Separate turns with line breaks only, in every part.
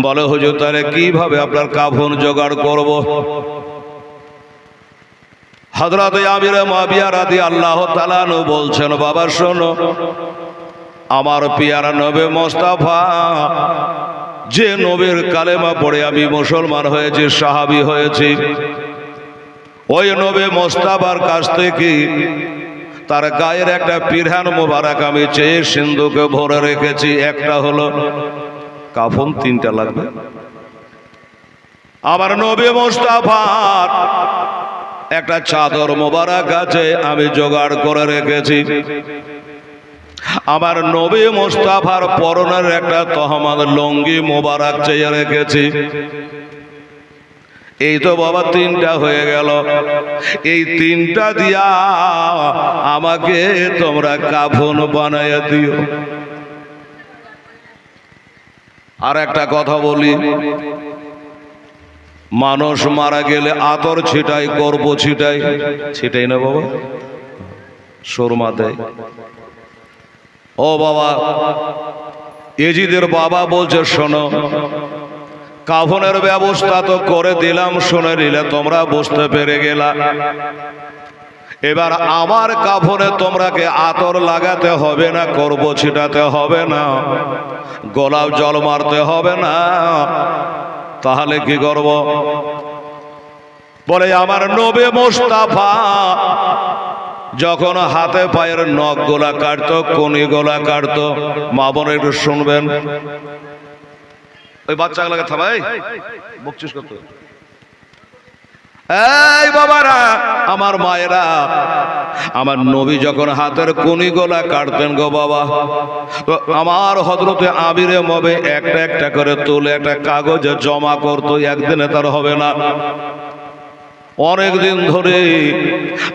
বলে হুজুর তাহলে কিভাবে আপনার কাফন জোগাড় করব? হযরত আমির মুআবিয়া রাদিয়াল্লাহু তাআলা আনহু বলছেন, বাবা শোনো, আমার পিয়ারা নবী মুস্তাফা, যে নবীর কালেমা পড়ে আমি মুসলমান হয়েছি, সাহাবী হয়েছি, ওই নবী মুস্তাফার কাছ থেকে তার গায়ের একটা পিরহান মোবারক আমি চেয়ে সিন্ধুকে ভরে রেখেছি। একটা হলো কাফন, তিনটা লাগবে। আমার নবী মুস্তাফার একটা চাদর মোবারক আছে, আমি জোগাড় করে রেখেছি। আমার নবী মুস্তাফার পরনের একটা তহমাদ লুঙ্গি মোবারক চেয়ে রেখেছি। এই তো বাবা তিনটা হয়ে গেল। এই তিনটা দিয়া আমাকে তোমরা কাফন বানাইয়া দিও। আর একটা কথা বলি, মানুষ মারা গেলে আতর ছিটাই, গর্ব ছিটাই, ছিটাই না বাবা, সুরমা দেয়। ও বাবা, এজিদের বাবা বলছে শোনো, কাফনের ব্যবস্থা তো করে দিলাম, শুনে নিলে, তোমরা বুঝতে পেরে গেলা। এবার আমার কাফনে তোমরাকে আতর লাগাতে হবে না, গর্ব ছিটাতে হবে না, গোলাপ জল মারতে হবে না। তাহলে কি করব? বলে আমার নবী মুস্তাফা যখন হাতে পায়ের নখ গোলা কাটতো, কনি গোলা কাটতো, মা বোন একটু শুনবেন। ওই বাচ্চাগুলোকে থামাই, বকচিস করতো। এই বাবারা, আমার মায়েরা, আমার নবী যখন হাতের কনি গোলা কাটতেন গো বাবা, তো আমার হযরতে আমিরে মবে একটা একটা করে তুলে একটা কাগজে জমা করতো। একদিনে তার হবে না, অনেক দিন ধরে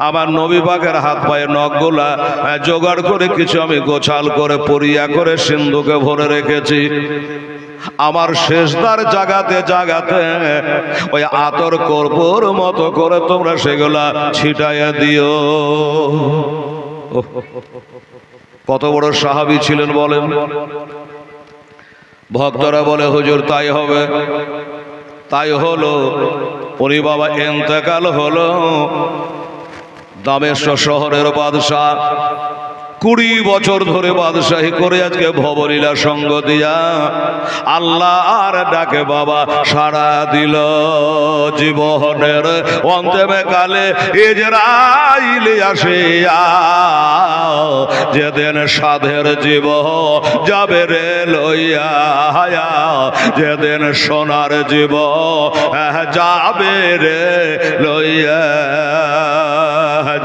আমার নবী পাকের হাত পায়ে নখগুলা জোগাড় করে কিছু আমি গোছাল করে পরিয়া করে সিন্ধুকে ভরে রেখেছি। আমার শেষদার জাগাতে জাগাতে ওই আতর কর্পূর মতো করে তোমরা সেগুলা ছিটাইয়া দিও। কত বড় সাহাবী ছিলেন বলেন। ভক্তরা বলে হুজুর তাই হবে। তাই হলো। উনি বাবা ইন্তেকাল হলো। দামেস্ক শহরের বাদশাহ 20 বছর ধরে বাদশাহী করে আজকে ভবলীলা সঙ্গ দিয়া আল্লাহর ডাকে বাবা সাড়া দিল। জীবনের অন্তিমে কালে ইজরাইল আসিয়া যেদিন সাধের জীব যাবে রে লইয়া, যেদিন সোনার জীব যাবে রে লইয়া,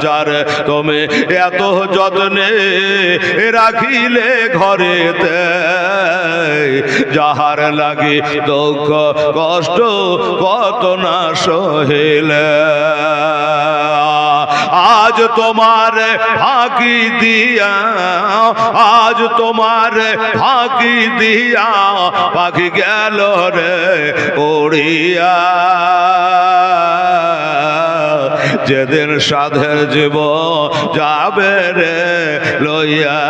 যার তুমি এত যত্নে রাখিলে ঘরেতে, যাহার লাগি দুঃখ কষ্ট কত না সহিলে, আজ তোমার ফাঁকি দিয়া, আজ তোমার ফাঁকি দিয়া পাখি গেল রে উড়িয়া, যেদিন সাধের জীব যাবে রে লইয়া,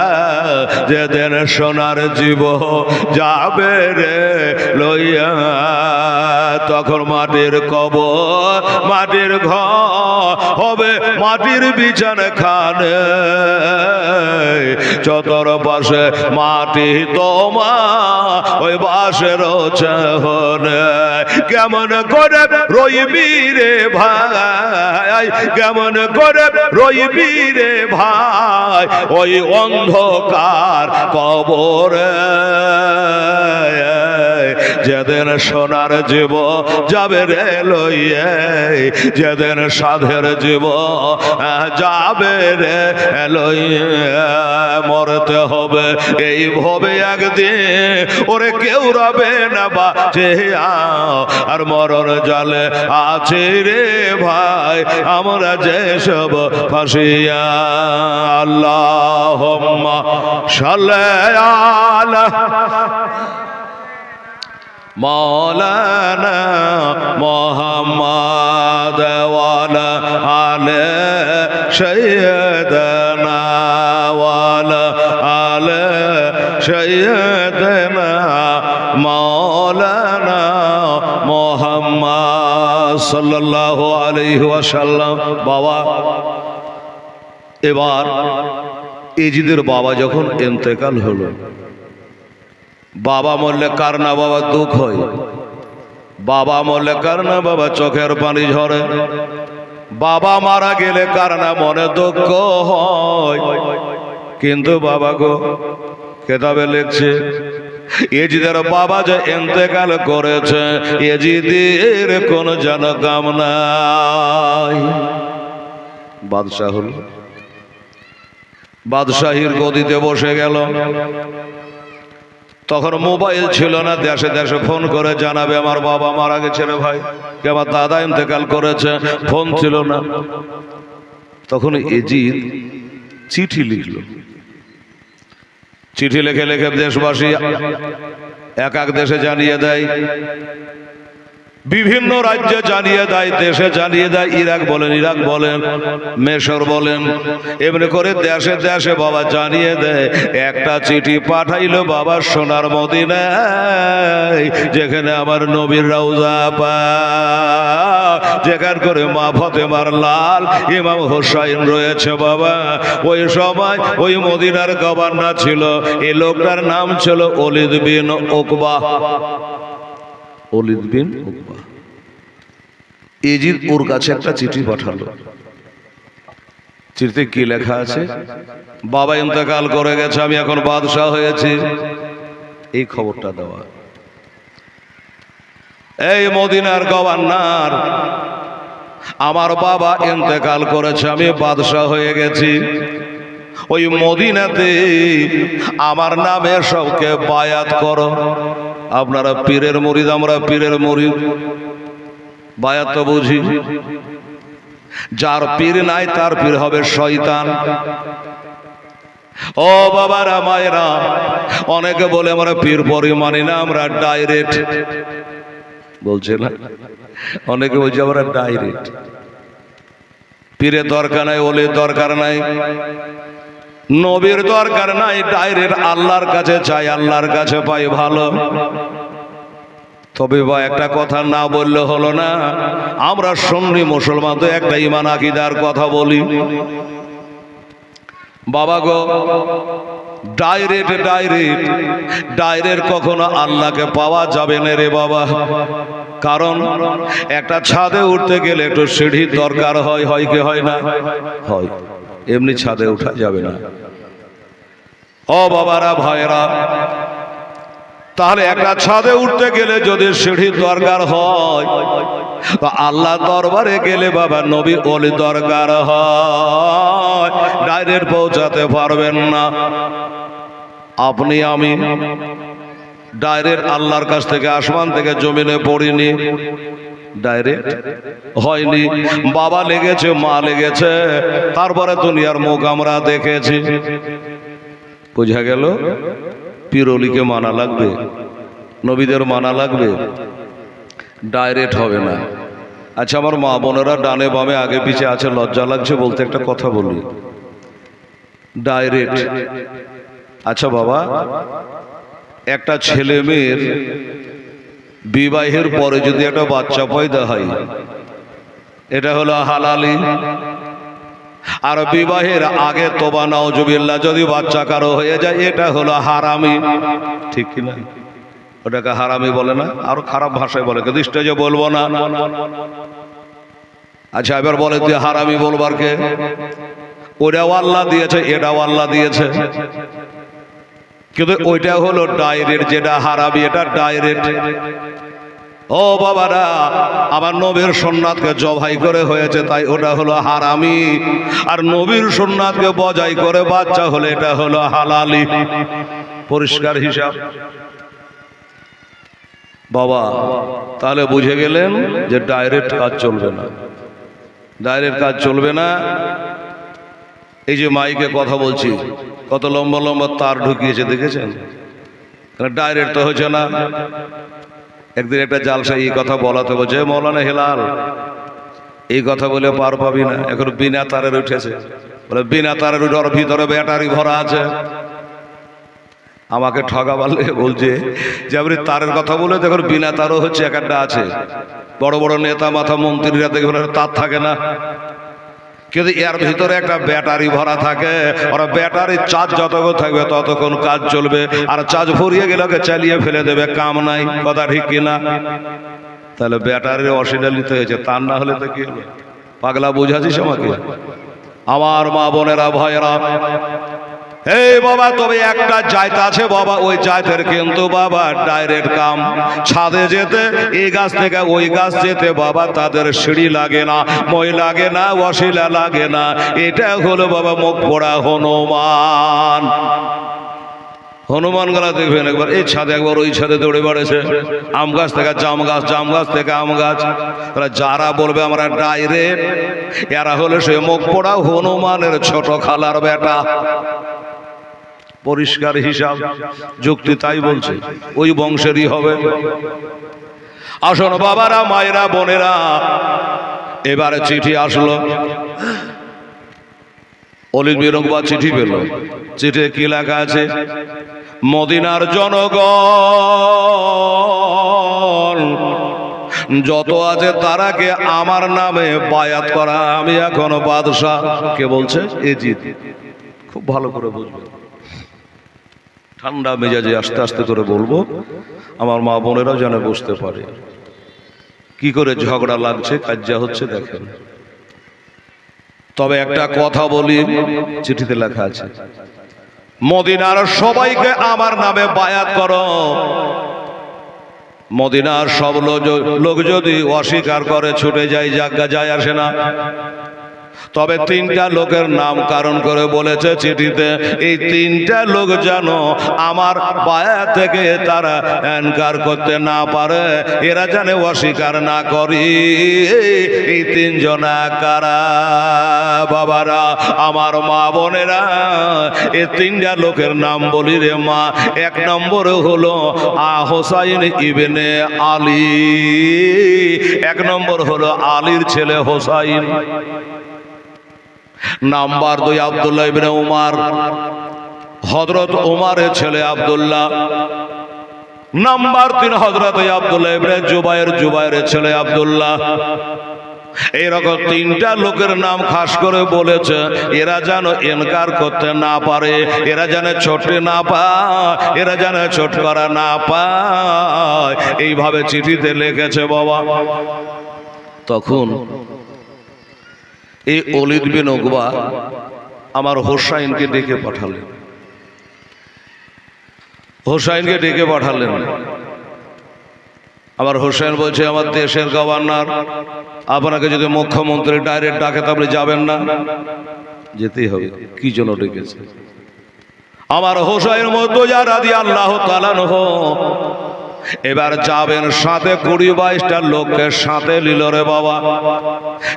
যেদিন সোনার জীব যাবে রে লইয়া, তখন মাটির কবর মাটির ঘর হবে, মাটির বিছানা খানে, চতর পাশে মাটি তোমার ওই বাসের চাহনে, কেমন করে রইবি রে ভাই, কেমন করে রইবি রে ভাই ওই অন্ধকার কবরে, যেদিন সোনার জীব যাবে রে লইয়ে, যেদিন সাধের জীব যাবে রে লইয়ে, মরতে হবে এই ভবে একদিন, ওরে কেউ রবে না বাঁচে, আর মরণ জালে আছে রে ভাই আমরা যে সব ফাঁসিয়া। আল্লাহুম্মা সাল্লি আলা মাওলানা মুহাম্মাদ ওয়ালা আলে সাইয়্যিদানা ওয়ালা আলে সাইয়্যিদানা মাওলানা মাওলানা মুহাম্মদ সাল্লাল্লাহু আলাইহি ওয়াসাল্লাম। বাবা, এবার এজিদের বাবা যখন ইন্তেকাল হলো, বাবা মরলে কার না বাবা দুঃখ হয়, বাবা মরলে কার না বাবা চোখের পানি ঝরে, বাবা মারা গেলে কার না মনে দুঃখ হয়। কিন্তু বাবা গো, কেতাবে লিখছে এজিদের বাবা যে ইন্তেকাল করেছে, এজিদের কোন যেন কাম নাই। বাদশাহ হল, বাদশাহীর গদিতে বসে গেল। তখন মোবাইল ছিল না, দেশে দেশে ফোন করে জানাবে আমার বাবা মারা গেছে রে ভাই, কে আমার দাদা ইন্তেকাল করেছে, ফোন ছিল না। তখন এজিদ চিঠি লিখল। চিঠি লিখে লিখে দেশবাসী এক এক দেশে জানিয়ে দেয়, বিভিন্ন রাজ্যে জানিয়ে দেয়, দেশে জানিয়ে দেয়, ইরাক বলেন, ইরাক বলেন, মিশর বলেন, এমনি করে দেশে দেশে বাবা জানিয়ে দেয়। একটা চিঠি পাঠাইলো বাবা সোনার মদিনায়, যেখানে আমার নবীর রওজা পাক, যেখান করে মা ফাতেমার লাল ইমাম হোসাইন রয়েছে বাবা। ওই সময় ওই মদিনার গভর্নর ছিল, এই লোকটার নাম ছিল ওলিদ বিন উকবা। ওলিদ বিন উকবা। এজিদ ওর কাছে একটা চিঠি পাঠালো। চিঠিতে কি লেখা আছে? বাবা ইন্তেকাল করে গেছে, আমি এখন বাদশাহ হয়েছি, এই খবরটা দেওয়া। এই মদিনার গভর্নর, আমার বাবা ইন্তেকাল করেছে, আমি বাদশাহ হয়ে গেছি। ওই মদিনাতে আমার নামে সবকে বায়াত করো। আপনারা পীরের মুরিদ, আমরা পীরের মুরিদ, বায়াত তো বুঝি। যার পীর নাই তার পীর হবে শয়তান। ও বাবারা মায়েরা, অনেকে বলে আমরা পীর পরি মানি না, আমরা ডাইরেক্ট বলছে না, অনেকে বলছে আমরা ডাইরেক্ট। পীরের দরকার নাই, ওলির দরকার নাই, নবীর দরকার নাই, ডাইরেক্ট আল্লাহর কাছে চাই, আল্লাহর কাছে পাই ভালো। তবে বা একটা কথা না বললে হলো না, আমরা সুন্নি মুসলমান তো একটা ঈমান আকীদার কথা বলি। বাবা গো, ডাইরেক্ট ডাইরেক্ট ডাইরেক্ট কখনো আল্লাহকে পাওয়া যাবে না রে বাবা। কারণ একটা ছাদে উঠতে গেলে একটু সিঁড়ির দরকার হয়, হয় কি হয় না? হয়। এমনি ছাদে উঠা যাবে না। ও বাবারা ভাইরা, তাহলে একটা ছাদে উঠতে গেলে যদি সিঁড়ির দরকার হয়, তো আল্লাহ দরবারে গেলে বাবা নবী ওলি দরকার হয়, ডাইরেক্ট পৌঁছাতে পারবেন না। আপনি আমি ডাইরেক্ট আল্লাহর কাছ থেকে আসমান থেকে জমিনে পড়িনি, ডাইরেক্ট হয়নি। বাবা লেগেছে, মা লেগেছে, তারপরে দুনিয়ার মুখ আমরা দেখেছি। বোঝা গেল পীর ওলিকে মানা লাগবে, নবীদের মানা লাগবে, ডাইরেক্ট হবে না। আচ্ছা আমার মা বোনেরা ডানে বামে আগে পিছে আছে, লজ্জা লাগছে বলতে একটা কথা বলি, ডাইরেক্ট। আচ্ছা বাবা, একটা ছেলে মেয়ের বিবাহের পরে যদি একটা বাচ্চা পয়দা হয়, এটা হলো হালালি। আর বিবাহের আগে তোবা নাউজুবিল্লাহ যদি বাচ্চা কারো হয়ে যায়, এটা হলো হারামি, ঠিক কিনা? ওটাকে হারামি বলে না, আরো খারাপ ভাষায় বলে, কিন্তু স্টেজে বলবো না। আচ্ছা এবার বলে তুই হারামি বলবার কে? ওটাও আল্লাহ দিয়েছে, এটাও আল্লাহ দিয়েছে, কিন্তু ওইটা হলো ডাইরেক্ট, যেটা হারামি এটা ডাইরেক্ট। ও বাবারা, আমার নবীর সুন্নাতকে জবাই করে হয়েছে, তাই ওটা হলো হারামি। আর নবীর সুন্নাতকে বজাই করে বাচ্চা হলে এটা হলো হালালি। পরিষ্কার হিসাব বাবা। তাহলে বুঝে গেলেন যে ডাইরেক্ট কাজ চলবে না, ডাইরেক্ট কাজ চলবে না। এই যে মাইকে কথা বলছি, কত লম্বা লম্বা তার ঢুকিয়েছে দেখেছেন? ডাইরেক্ট তো হচ্ছে না। একদিন একটা জালসা এই কথা বলাতে বলছে, মৌলানা হেলাল এই কথা বলে পার পাবি না, এখন বিনা তারের উঠেছে। বলে বিনা তারের উঠে ওর ভিতরে ব্যাটারি ভরা আছে। আমাকে ঠকাবার লেগে বলছে যে আপনি তারের কথা বলে দেখুন, বিনা তারও হচ্ছে এক একটা আছে। বড় বড় নেতা মাথা মন্ত্রীরা দেখবেন তার থাকে না, কিন্তু এর ভিতরে একটা ব্যাটারি ভরা থাকে। ওরা ব্যাটারির চার্জ যতক্ষণ থাকবে ততক্ষণ কাজ চলবে, আর চার্জ ফুরিয়ে গেলে ওকে চালিয়ে ফেলে দেবে, কাম নাই। কথা ঠিক কিনা? তাহলে ব্যাটারির অসুবিধা নিতে হয়েছে, তার না হলে তো কি হবে? পাগলা বুঝাছিস আমাকে? আমার মা বোনেরা ভয়েরা, এই বাবা, তবে একটা জায়গা আছে বাবা, ওই জায়গার কিন্তু বাবা ডাইরেক্ট কাম। ছাদে যেতে, এই গাছ থেকে ওই গাছ যেতে বাবা তাদের সিঁড়ি লাগে না, মই লাগে না, অশিলা লাগে না। এটা হলো বাবা মুখ পোড়া হনুমান। হনুমান গলা দেখবেন একবার এই ছাদে, একবার ওই ছাদে দৌড়ে বেড়েছে। আম গাছ থেকে জাম গাছ, জাম গাছ থেকে আম গাছ। তারা যারা বলবে আমরা ডাইরেক্ট, এরা হলো সে মুখ পোড়া হনুমানের ছোট খালার বেটা। পরিষ্কার হিসাব, যুক্তি তাই বলছে, ওই বংশেরই হবে। আসুন বাবারা, মায়েরা, বোনেরা, এবারে চিঠি আসলো। অলিদ বিন উকবা চিঠি পেল। চিঠি কি লেখা আছে? মদিনার জনগণ যত আছে তারাকে আমার নামে বায়াত করা। আমি এখন বাদশাহ। কে বলছে? এজিদ। খুব ভালো করে বুঝবে, ঠান্ডা মেজাজে আস্তে আস্তে করে বলবো, আমার মা বোনেরাও যেন বুঝতে পারে কি করে ঝগড়া লাগছে, কাজ্জা হচ্ছে। দেখেন, তবে একটা কথা বলি, চিঠিতে লেখা আছে মদিনার সবাইকে আমার নামে বায়াত করো। মদিনার সব লোক যদি অস্বীকার করে ছুটে যায়, জায়গা যায় আসে না। তবে তিনটা লোকের নাম কারণ করে বলেছে চিঠিতে, এই তিনটা লোক যেন আমার বায়াত থেকে তারা এনকার করতে না পারে, এরা যেন অস্বীকার না করি। এই তিনজন কারা? বাবারা, আমার মা বোনেরা, এই তিনটা লোকের নাম বলি রে মা। এক নম্বর হলো হোসাইন ইবনে আলী। এক নম্বর হলো আলীর ছেলে হোসাইন। নাম্বার 2 আব্দুল্লাহ ইবনে উমর, হযরত উমরের ছেলে আব্দুল্লাহ। নাম্বার 3 হযরত আব্দুল্লাহ ইবনে জুবায়ের, জুবায়েরের ছেলে আব্দুল্লাহ। এইরকম তিনটা লোকের নাম খাস করে বলেছে, এরা যেন ইনকার করতে না পারে, এরা যেন ছোটে না পায়, এরা যেন ছোট করা না পায়। এইভাবে চিঠিতে লিখেছে বাবা। তখন এই অলিদ বিন উকবা আমার হোসাইনকে ডেকে পাঠালেন। হোসাইনকে ডেকে পাঠালেন। আমার হোসাইন বলছে, আমার দেশের গভর্নর আপনাকে যদি মুখ্যমন্ত্রী ডাইরেক্ট ডাকে তো আপনি যাবেন না? যেতেই হবে। কি জন্য ডেকেছে? আমার হোসাইন মর্তুজা রাদিয়াল্লাহু তাআলা আনহু এবার যাবেন, সাথে 20-22টা লোককে সাথে নিল রে বাবা,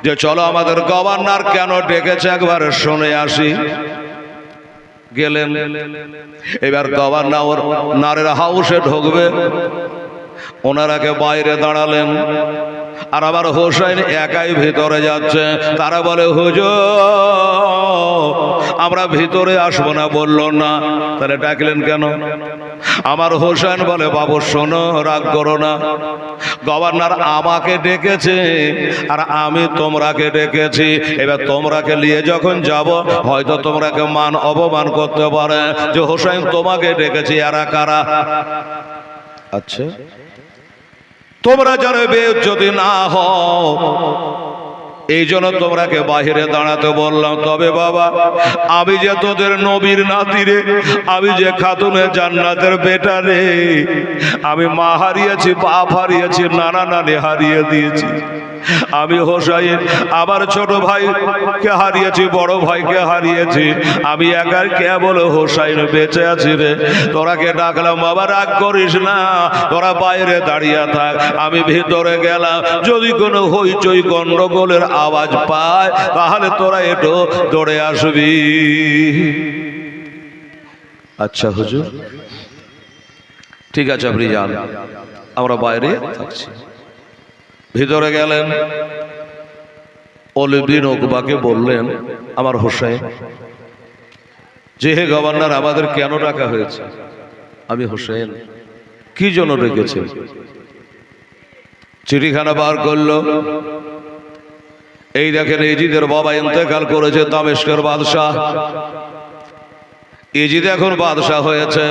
যে চলো আমাদের গভর্নর কেন ডেকেছে একবার শুনে আসি। গেলেন। এবার গভর্নর নারের হাউসে ঢুকবে, ওনারাকে বাইরে দাঁড়ালেন, আর আবার হোসাইন একাই ভিতরে যাচ্ছে। তারা বলে, হুজুর আমরা ভিতরে আসবো না। বলল না। তাহলে ডাকলেন কেন? আমার হোসেন বলে, বাবু শোনো, রাগ করো না, গভর্নর আমাকে ডেকেছে আর আমি তোমরাকে ডেকেছি। এবার তোমরাকে নিয়ে যখন যাব, হয়তো তোমরাকে মান অপমান করতে পারে যে হোসেন তোমাকে ডেকেছি, এরা কারা? আচ্ছা, তোমরা যেন বেইজ্জতি না হও, এই জন্য তোমরাকে বাহিরে দাঁড়াতে বললাম। তবে বাবা, আমি যে তোদের নবীর নাতি রে, আমি যে খাতুনে জান্নাতের বেটা রে, আমি মা হারিয়েছি, বাপ হারিয়েছি, নানা নানি হারিয়ে দিয়েছি। আমি হোসাইন আবার ছোট ভাইকে হারিয়েছি, বড় ভাইকে হারিয়েছি, আমি একাই কেবল হোসাইন বেঁচে আছি রে। তোরাকে ডাকলাম, বাবা রাগ করিস না, তোরা বাইরে দাঁড়িয়ে থাক, আমি ভিতরে গেলাম। যদি কোনো হইচই গন্ডগোলের আওয়াজ পায় তাহলে তোরা একটু দৌড়ে আসবি। আচ্ছা হুজুর, ঠিক আছে, আপনি যান, আমরা বাইরে থাকছি। ভিতরে গেলেন। অলিদ বিন উকবাকে বললেন, আমার হোসেন, যে হে গভর্নর, আমাদের কেন ডাকা হয়েছে? আমি হোসেন। কি জন্য রেখেছে? চিঠিখানা বার করলো, এই দেখেন ইজিদের বাবা ইন্তেকাল করেছে, দামেস্কের বাদশাহ। ইজিদ এখন বাদশাহ হয়েছে,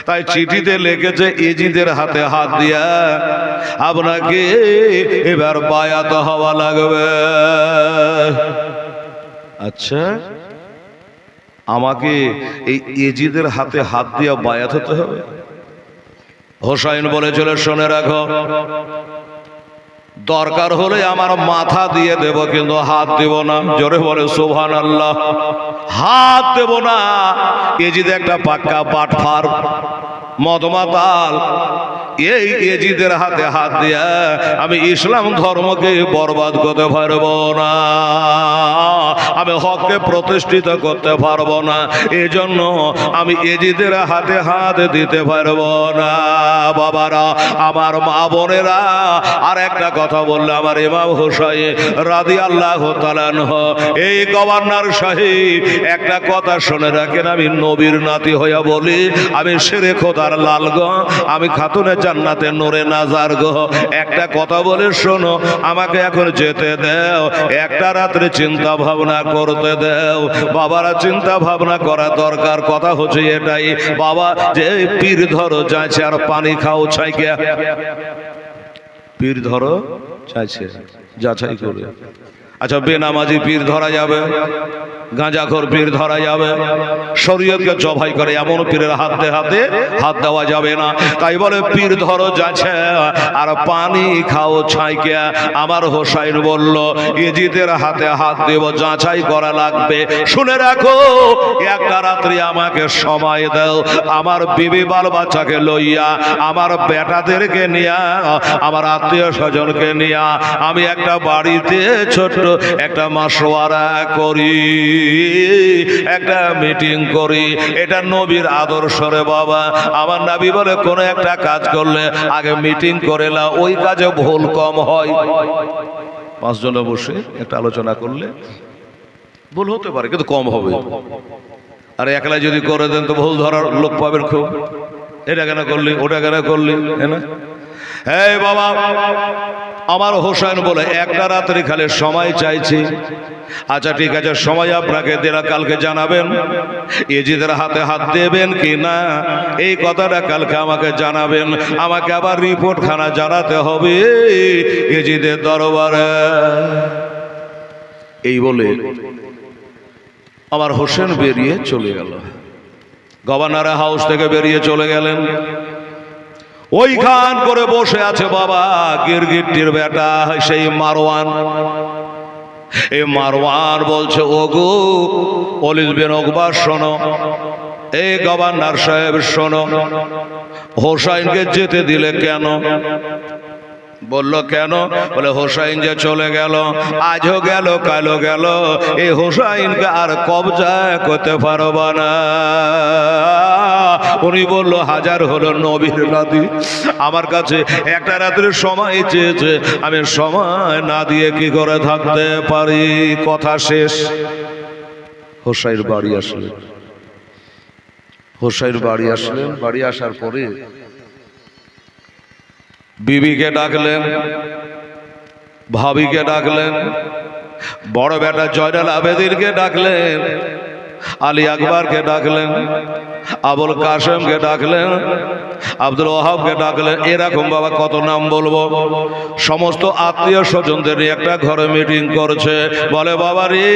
তাই চিঠিতে লিখেছে ইজিদের হাতে হাত দিয়া আপনাকে এবার বায়াত হওয়া লাগবে। আচ্ছা, আমাকে এই ইজিদের হাতে হাত দিয়া বায়াত হতে হবে? হোসাইন বলেছিল, শুনে রাখো, দরকার হলে আমার মাথা দিয়ে দেব, কিন্তু হাত দেব না। জোরে বলে সুবহানাল্লাহ। হাত দেব না। এজিদ একটা পাক্কা বাটফার, মদমাতাল। এই এজিদের হাতে হাত দিয়া আমি ইসলাম ধর্মকে বরবাদ করতে পারবো না, আমি হককে প্রতিষ্ঠিত করতে পারবো না। এই জন্য আমি এজিদের হাতে হাত দিতে পারবো না। বাবারা, আমার মা বোনেরা, আর একটা কথা বললে আমার ইমাম হোসাইন রাদিয়াল্লাহু তাআলা আনহু, এই গভর্নর সাহেব একটা কথা শুনে রাখেন, আমি নবীর নাতি হইয়া বলি, আমি শেরে খোদার লাল গো, আমি খাতুনে জান্নাতে নূরে নাজার গো। একটা কথা বলে শোনো, আমাকে এখন যেতে দাও, একটা রাত্রে চিন্তা ভাবনা করতে দাও। বাবারা, চিন্তা ভাবনা করা দরকার। কথা হচ্ছে এটাই বাবা, যে পীর ধরো যাচ্ছে আর পানি খাও ছাইকে। পীর ধরো চাইছে, যাচাই করে। আচ্ছা, বেনামাজি পীর ধরা যাবে? গাঁজাখোর পীর ধরা যাবে? শরীয়তকে জবাই করে এমন পীরের হাতে হাতে হাত দেওয়া যাবে না। তাই বলে পীর ধরো যাচ্ছে আর পানি খাও ছাইকে। আমার হোসাইন বলল, ইজিদের হাতে হাত দেব, যাচাই করা লাগবে। শুনে রাখো, একটা রাত্রি আমাকে সময় দাও, আমার বিবি বাল বাচ্চাকে লইয়া, আমার বেটাদেরকে নিয়া, আমার আত্মীয় স্বজনকে নিয়া আমি একটা বাড়িতে ছোট্ট একটা মাসওয়ারা করি, একটা মিটিং করি। এটা নবীর আদর্শ রে বাবা। আমার নবী বলে, কোন একটা কাজ করলে আগে মিটিং করে না, ওই কাজে ভুল কম হয়। পাঁচজনে বসে একটা আলোচনা করলে ভুল হতে পারে, কিন্তু কম হবে। আর একলা যদি করে দেন তো ভুল ধরার লোক পাবেন খুব। এটা কেন করলি, ওটা কেন করলি, হ্যাঁ না? এই বাবা, আমার হোসেন বলে, একটা রাত্রি খালি সময় চাইছি। আচ্ছা ঠিক আছে, সময় আপনাকে দেরা, কালকে জানাবেন ইজিদের হাতে হাত দেবেন কি না, এই কথাটা কালকে আমাকে জানাবেন। আমাকে আবার রিপোর্ট খানা জানাতে হবে ইজিদের দরবারে। এই বলে আমার হোসেন বেরিয়ে চলে গেল। গভর্নর হাউস থেকে বেরিয়ে চলে গেলেন। ওইখান করে বসে আছে বাবা গিরগিটির বেটা সেই মারওয়ান। এই মারওয়ান বলছে, ওগো ওলিদ বিন উকবা শোনো, এই গভর্নর সাহেব শোনো, হোসাইনকে যেতে দিলে কেন? বলল কেন? বলে, হোসাইন যে চলে গেল, আজও গেল, কালও গেল, এই হোসাইনকে আর কবজা করতে পারবা না। উনি বলল, হাজার হলো নবীর নাতি, আমার কাছে একটা রাত্রের সময় চেয়েছে, আমি সময় না দিয়ে কি করে থাকতে পারি? কথা শেষ। হোসাইন বাড়ি আসলেন। হোসাইন বাড়ি আসলেন। বাড়ি আসার পরে বিবিকে ডাকলেন, ভাবিকে ডাকলেন, বড় বেটা জয়নাল আবেদিনকে ডাকলেন, আলী আকবরকে ডাকলেন, আবুল কাসেমকে ডাকলেন, আব্দুল ওয়াহাবকে ডাকলেন। এরকম বাবা কত নাম বলবো। সমস্ত আত্মীয় স্বজনদের নিয়ে একটা ঘরে মিটিং করছে। বলে, বাবা রে,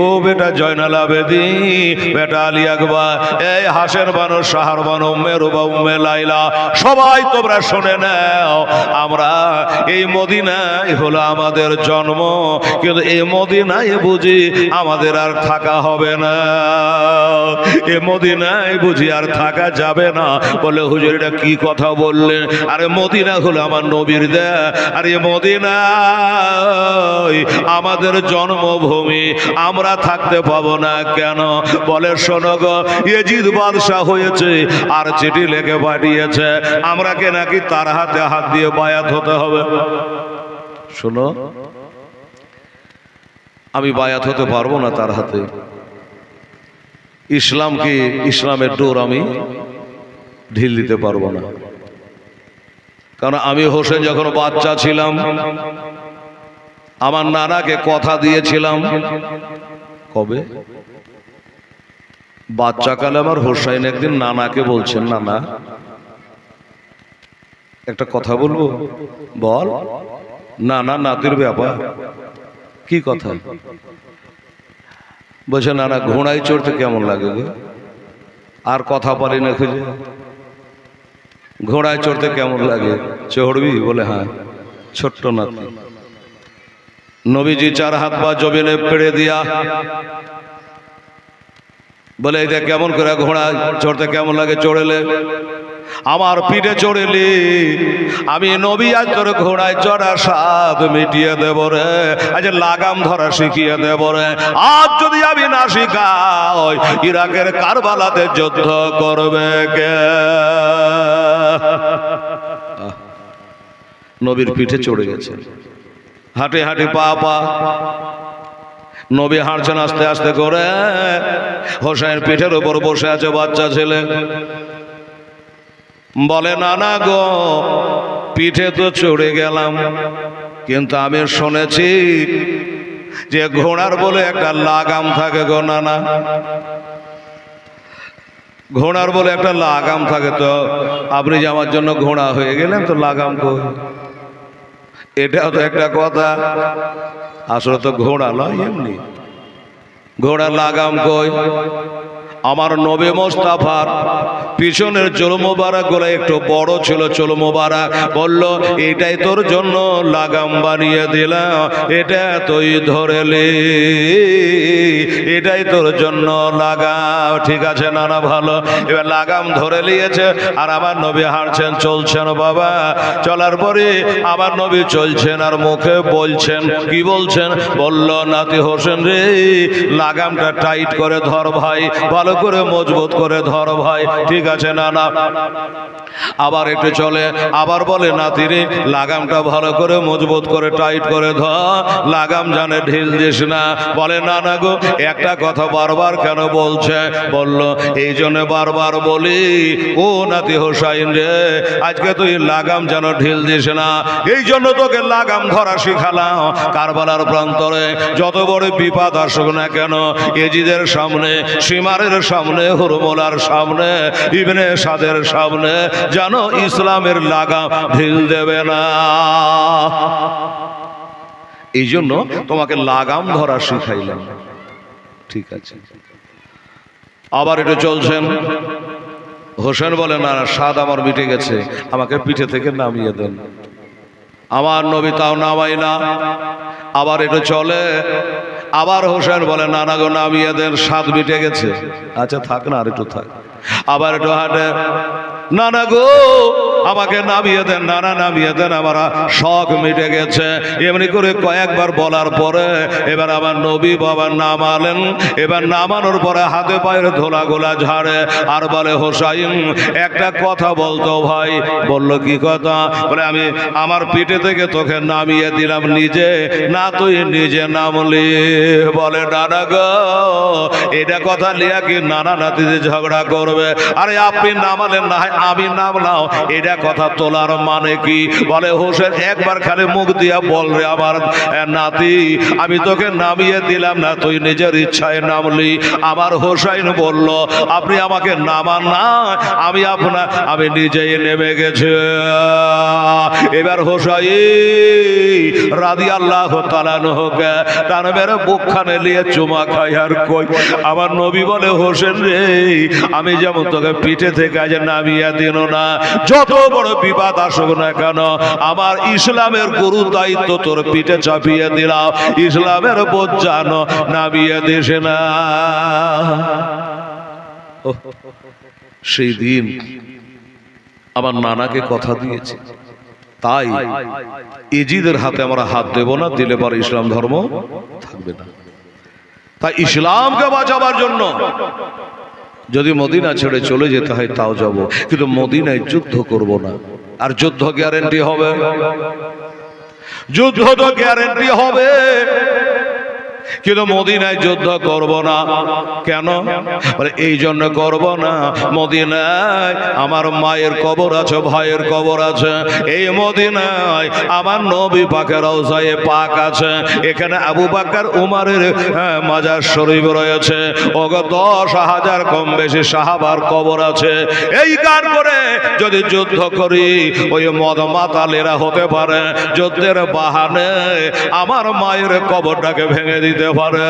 ও বেটা জয়নাল আবেদিন, বেটা আলী আকবর, এই হাসেন বানু, শাহর বানু, উম্মে রুবা, উম্মে লাইলা, সবাই তোমরা শুনে নাও, আমরা এই মদিনায় হলো আমাদের জন্ম, কিন্তু এই মদিনায় বুঝি আমাদের আর থাকা হবে না, এ মদিনায় বুঝি আর থাকা যাবে না। বলে, হুজুর এটা কি কথা বললেন? আরে মদিনা হলো আমার নবীর দেয়া, আর এ মদিনা আমাদের জন্মভূমি, আমরা থাকতে পাবো না কেন? বলে, শোনো গো, ইয়েজিদ বাদশাহ হয়েছে আর চিঠি লেখে পাঠিয়েছে, আমরাকে নাকি তার হাতে হাত দিয়ে বায়াত হতে হবে। শোনো, আমি বায়াত হতে পারবো না তার হাতে। ইসলাম কি, ইসলামের ডোর আমি ঢিল দিতে পারবো না। কারণ আমি হোসেন যখন বাচ্চা ছিলাম আমার নানাকে কথা দিয়েছিলাম, কবে বাচ্চাকালে আমার হোসেন একদিন নানাকে বলছেন, নানা একটা কথা বলবো। বল। নানা নাতির ব্যাপার। কি কথা? বলছে নানা ঘোড়ায় চড়তে কেমন লাগে গো? আর কথা পারি না খুঁজে। ঘোড়ায় চড়তে কেমন লাগে? চড়বি? বলে হ্যাঁ। ছোট্ট নাতি নবীজি 4 হাত পা জমিনে পেড়ে দিয়া বলে এটা কেমন করে ঘোড়া চড়তে কেমন লাগে? চড়েলে আমার পিঠে চড়েলি আমি নবী আজ তোর ঘোড়ায় চড়ার স্বাদ মিটিয়ে দেব রে, আজ লাগাম ধরা শিখিয়ে দেব রে। আজ যদি আমি না শিখাই ইরাকের কারবালাতে যুদ্ধ করবে কে? নবীর পিঠে চড়ে গেছে, হাঁটে হাঁটে পা পা নবী হাঁটছেন আস্তে আস্তে করে। হোসেন পিঠের উপর বসে আছে বাচ্চা ছেলে। বলে নানা গো পিঠে তো চড়ে গেলাম, কিন্তু আমি শুনেছি যে ঘোড়ার বলে একটা লাগাম থাকে গো নানা, ঘোড়ার বলে একটা লাগাম থাকে। তো আপনি যে আমার জন্য ঘোড়া হয়ে গেলেন তো লাগাম কই? এটাও তো একটা কথা। আসলে তো ঘোড়া নয়, এমনি ঘোড়ার লাগাম কই? আমার নবী মোস্তাফার পিছনের চুল মোবারক গুলো একটু বড় ছিল, চুল মোবারক বলল এটাই তোর জন্য লাগাম বানিয়ে দিলাম, এটা তুই ধরেলি, এটাই তোর জন্য লাগাম। ঠিক আছে নানা ভালো। এবার লাগাম ধরে নিয়েছে আর আমার নবী হাঁটছেন, চলছেন বাবা। চলার পরে আমার নবী চলছেন আর মুখে বলছেন, কি বলছেন? বলল নাতি হোসেন রে লাগামটা টাইট করে ধর ভাই, ভালো করে মজবুত করে ধর ভাই। ঠিক আছে নানা। আবার একটু চলে আবার বলে নাতি রে লাগামটা ভালো করে মজবুত করে টাইট করে ধর, লাগাম জানে ঢিল দিস না। বলে নানা গো একটা কথা বারবার কেন বলছে? বলল এই জন্য বারবার বলি ও নাতি হোসাইন রে আজকে তুই লাগাম যেন ঢিল দিস না, এই জন্য তোকে লাগাম ধরা শিখালাম। কারবালার প্রান্তরে যত বড় বিপদ আসুক না কেন, এজিদের সামনে, সীমারের সামনে, হুরমোলার সামনে, ইবনে সাদের সামনে যেন ইসলামের লাগাম ঢিল দেবে না। এই জন্য তোমাকে লাগাম ধরা শিখাইলাম। ঠিক আছে। আবার এটা চলছেন। হোসেন বলে না স্বাদ আমার মিটে গেছে, আমাকে পিঠে থেকে নামিয়ে দেন। আমার নবী তাও নামাই না। আবার এটা চলে। আবার হোসেন বলে নানা গো নামিয়ে দেন, স্বাদ মিটে গেছে। আচ্ছা থাক না, আর একটু থাক। আবার একটু হাঁটে, নানা গো আমাকে নামিয়ে দেন, নানা নামিয়ে দেন, আমার শখ মিটে গেছে। এমনি করে কয়েকবার বলার পরে এবার আমার নবী বাবা নামালেন। এবার নামানোর পরে হাতে পায়ের ধোলা গোলা ঝাড়ে আর বলে হোসাইন একটা কথা বলতো ভাই। বলল কি কথা? বলে আমি আমার পিঠে থেকে তোকে নামিয়ে দিলাম নিজে, না তুই নিজে নামলি। বলে নানা গো এটা কথা লিয়া কি নানা নাতিতে ঝগড়া করবে? আরে আপনি নামালেন না আমি নামলাম, এটা কথা তোলার মানে কি? বলে হোসেন একবার খালি মুখ দিয়া বল রে আমার নাতি আমি তোকে নামিয়ে দিলাম না, তুই নিজের ইচ্ছায় নামলি। আমার হোসাইন বলল আপনি আমাকে নামান না, আমি নিজেই নেমে গেছে। এবার হোসাইন রাদিয়াল্লাহু তাআলা আনহুকে তার মেরে বুকখানে নিয়ে চুমা খায় আর কই আমার নবী বলে হোসেন রে আমি যেমন তোকে পিঠে থেকে আজ নামিয়ে দিল না, যত বড় বিপদ আসুক না কেন আমার ইসলামের গুরু দায়িত্ব তোর পিঠে চাপিয়ে দিলাম, ইসলামের বোঝানো নামিয়ে দিস না। সেই দিন আমার নানাকে কথা দিয়েছে, তাই এজিদের হাতে আমরা হাত দেব না, দিলে পরে ইসলাম ধর্ম থাকবে না। তাই ইসলামকে বাঁচাবার জন্য যদি মদিনা ছেড়ে চলে যেতে হয় তাও যাব, কিন্তু মদিনায় যুদ্ধ করব না। আর যুদ্ধ গ্যারান্টি হবে, যুদ্ধ তো গ্যারান্টি হবে। কিন্তু মদিনায় যুদ্ধ করব না। কেন? বলে এই জন্য করব না, মদিনায় আমার মায়ের কবর আছে, ভাইয়ের কবর আছে। এই মদিনায় আমার নবী পাকের রওজায়ে পাক আছে। এখানে আবু বকর উমরের মাজার শরীফ রয়েছে। ওগো 10,000 কম বেশি সাহাবার কবর আছে। এই কার করে যদি যুদ্ধ করি, ওই মদ মাতালেরা হতে পারে যুদ্ধের বাহানে আমার মায়ের কবরটাকে ভেঙে দিতে পারে।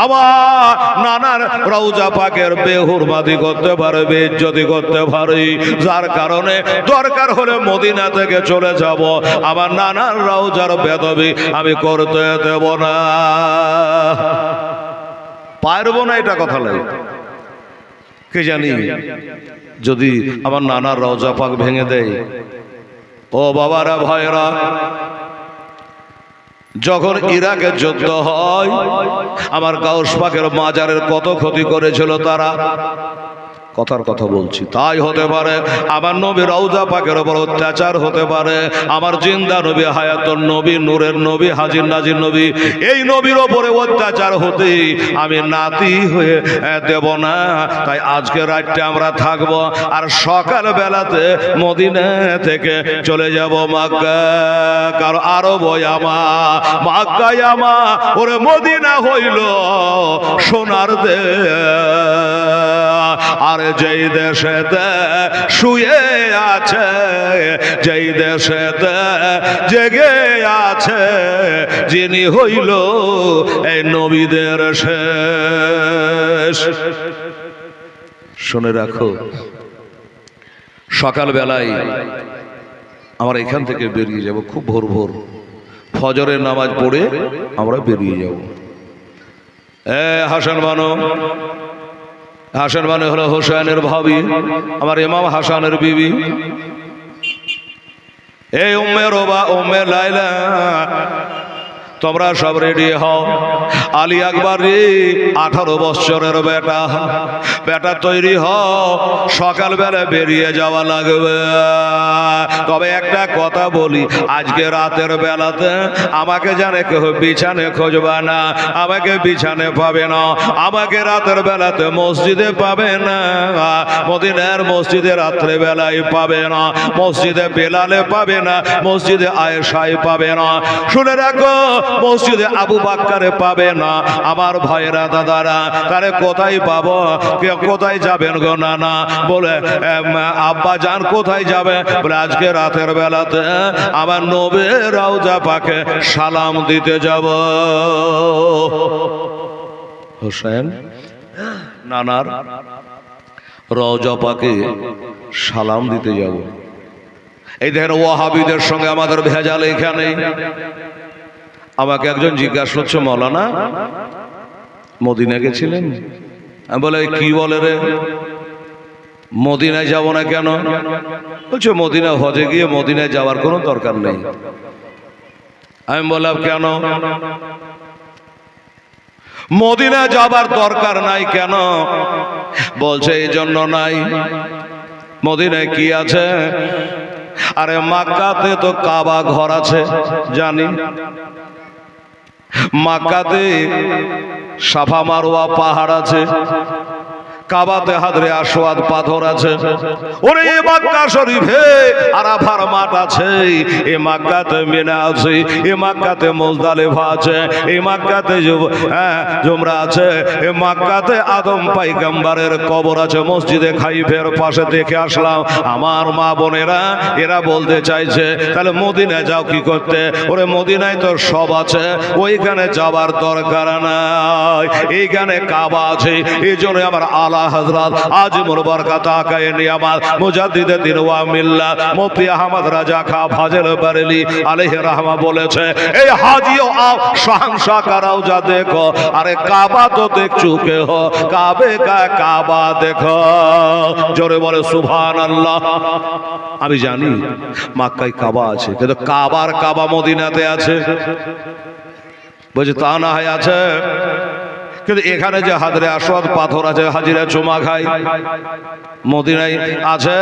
আমার নানার রওজা পাকের বেহুরমাতি করতে পারে, বেইজ্জতি করতে পারে। যার কারণে দরকার হলে মদিনা থেকে চলে যাব, আমার নানার রওজার বেদবি আমি করতে দেব না। পারবো না, এটা কথা লাগে। কে জানি যদি আমার নানার রওজা পাক ভেঙে দেয়। ও বাবারা, ভাইরা, যখন ইরাকে যুদ্ধ হয় আমার গাউস পাকের মাজারের কত ক্ষতি করেছিল তারা। কথার কথা বলছি। তাই হতে পারে আমার নবী রওজা পাকের উপর অত্যাচার হতে পারে। আমার জিন্দা নবী, হায়াতুন নবী, নূরের নবী, হাজির নাজির নবী, এই নবীর ওপরে অত্যাচার হতে আমি নাতি হয়ে দেব না। তাই আজকে রাতটা আমরা থাকব, আর সকাল বেলাতে মদিনা থেকে চলে যাব মক্কা। কারণ আরব আমা মক্কায় আমা, ওরে মদিনা হইল সোনার দেশ। আর যেই দেশেতে শুয়ে আছে, যেই দেশেতে জেগে আছে, যিনি হইল এই নবীদের শেষ। শুনে রাখো, সকাল বেলায় আমরা এখান থেকে বেরিয়ে যাব, খুব ভোর ভোর ফজরের নামাজ পড়ে আমরা বেরিয়ে যাব। হাসান বানো, হাসান মানে হলো হোসেনের ভাবি, আমার ইমাম হাসানের বিবি। এই উম্মে রোবা, উম্মে লাইলা, তোমরা সব রেডি হও। আলী আকবর 18 বছরের বেটা, বেটা তৈরি হও, সকালবেলা বেরিয়ে যাওয়া লাগবে। তবে একটা কথা বলি, আজকে রাতের বেলাতে আমাকে জানে কেউ বিছানে খুঁজবা না, আমাকে বিছানে পাবে না, আমাকে রাতের বেলাতে মসজিদে পাবে না, মদিনার মসজিদে রাত্রে বেলায় পাবে না, মসজিদে বেলালে পাবে না, মসজিদে আয়েশায় পাবে না। শুনে রাখো, মসজিদে আবু বাক্কারে পাবে না। আমার ভাইরা, দাদারা, তারে কোথায় পাবো? কোথায় যাবেন গো নানা? বলে আব্বা জান কোথায় যাবে? বলে আজকে রাতের বেলাতে আমার নবীর রওজা পাকে সালাম দিতে যাব। হোসেন নানার রওজা পাকে সালাম দিতে যাব। এই দেখেন, ওয়াহাবিদের সঙ্গে আমাদের ভেজাল এখানে। আমাকে একজন জিজ্ঞাসা করছে, মৌলানা মদিনা গেছিলেন? আমি বলে কি বলে রে, মদিনায় যাব না কেন? বলছে মদিনা হজে গিয়ে মদিনায় যাওয়ার কোনো দরকার নেই। আমি বললাম কেন? মদিনা যাবার দরকার নাই কেন? বলছে এই জন্য নাই, মদিনায় কি আছে? আরে মক্কাতে তো কাবা ঘর আছে, জানি। মক্কাতে সাফা মারওয়া পাহাড় আছে, কাবাতে হাজরে আসওয়াদ পাথর আছে। ওরে মক্কা শরীফে আরাফার মাঠ আছে, এই মক্কাতে মিনা আছে, এই মক্কাতে মুজদালিফা আছে, এই মক্কাতে জুমরা আছে, এই মক্কাতে আদম পয়গম্বরের কবর আছে। মসজিদে খাইফের পাশে দেখে আসলাম। আমার মা বোনেরা এরা বলতে চাইছে তাহলে মদিনায় যাও কি করতে? ওরে মদিনায় তো সব আছে, ওইখানে যাবার দরকার নাই, এইখানে কাবা আছে। এই জন্য আমার হযরত আজিমুল বরকত আকায়ে নিয়ামত মুজাদ্দিদে দ্বীন ওয়া মিল্লাত মুফতি আহমদ রাজা খা ফাজিল বারেলি আলাইহি রাহমা বলেছে, এই হাজিও আও শাহনশাহ কা রওজা দেখো। আরে কাবা তো দেখ চুকে হো, কাবে কা কাবা দেখো। জোরে বলে সুবহানাল্লাহ। আমি জানি মক্কায় কাবা আছে, কিন্তু কাবার কাবা মদিনাতে আছে। বলছে তা না হয় আছে, কিন্তু এখানে যে হাজরে আসওয়াদ পাথর আছে, হাজিরা চুমা খায়, মদিনায় আছে।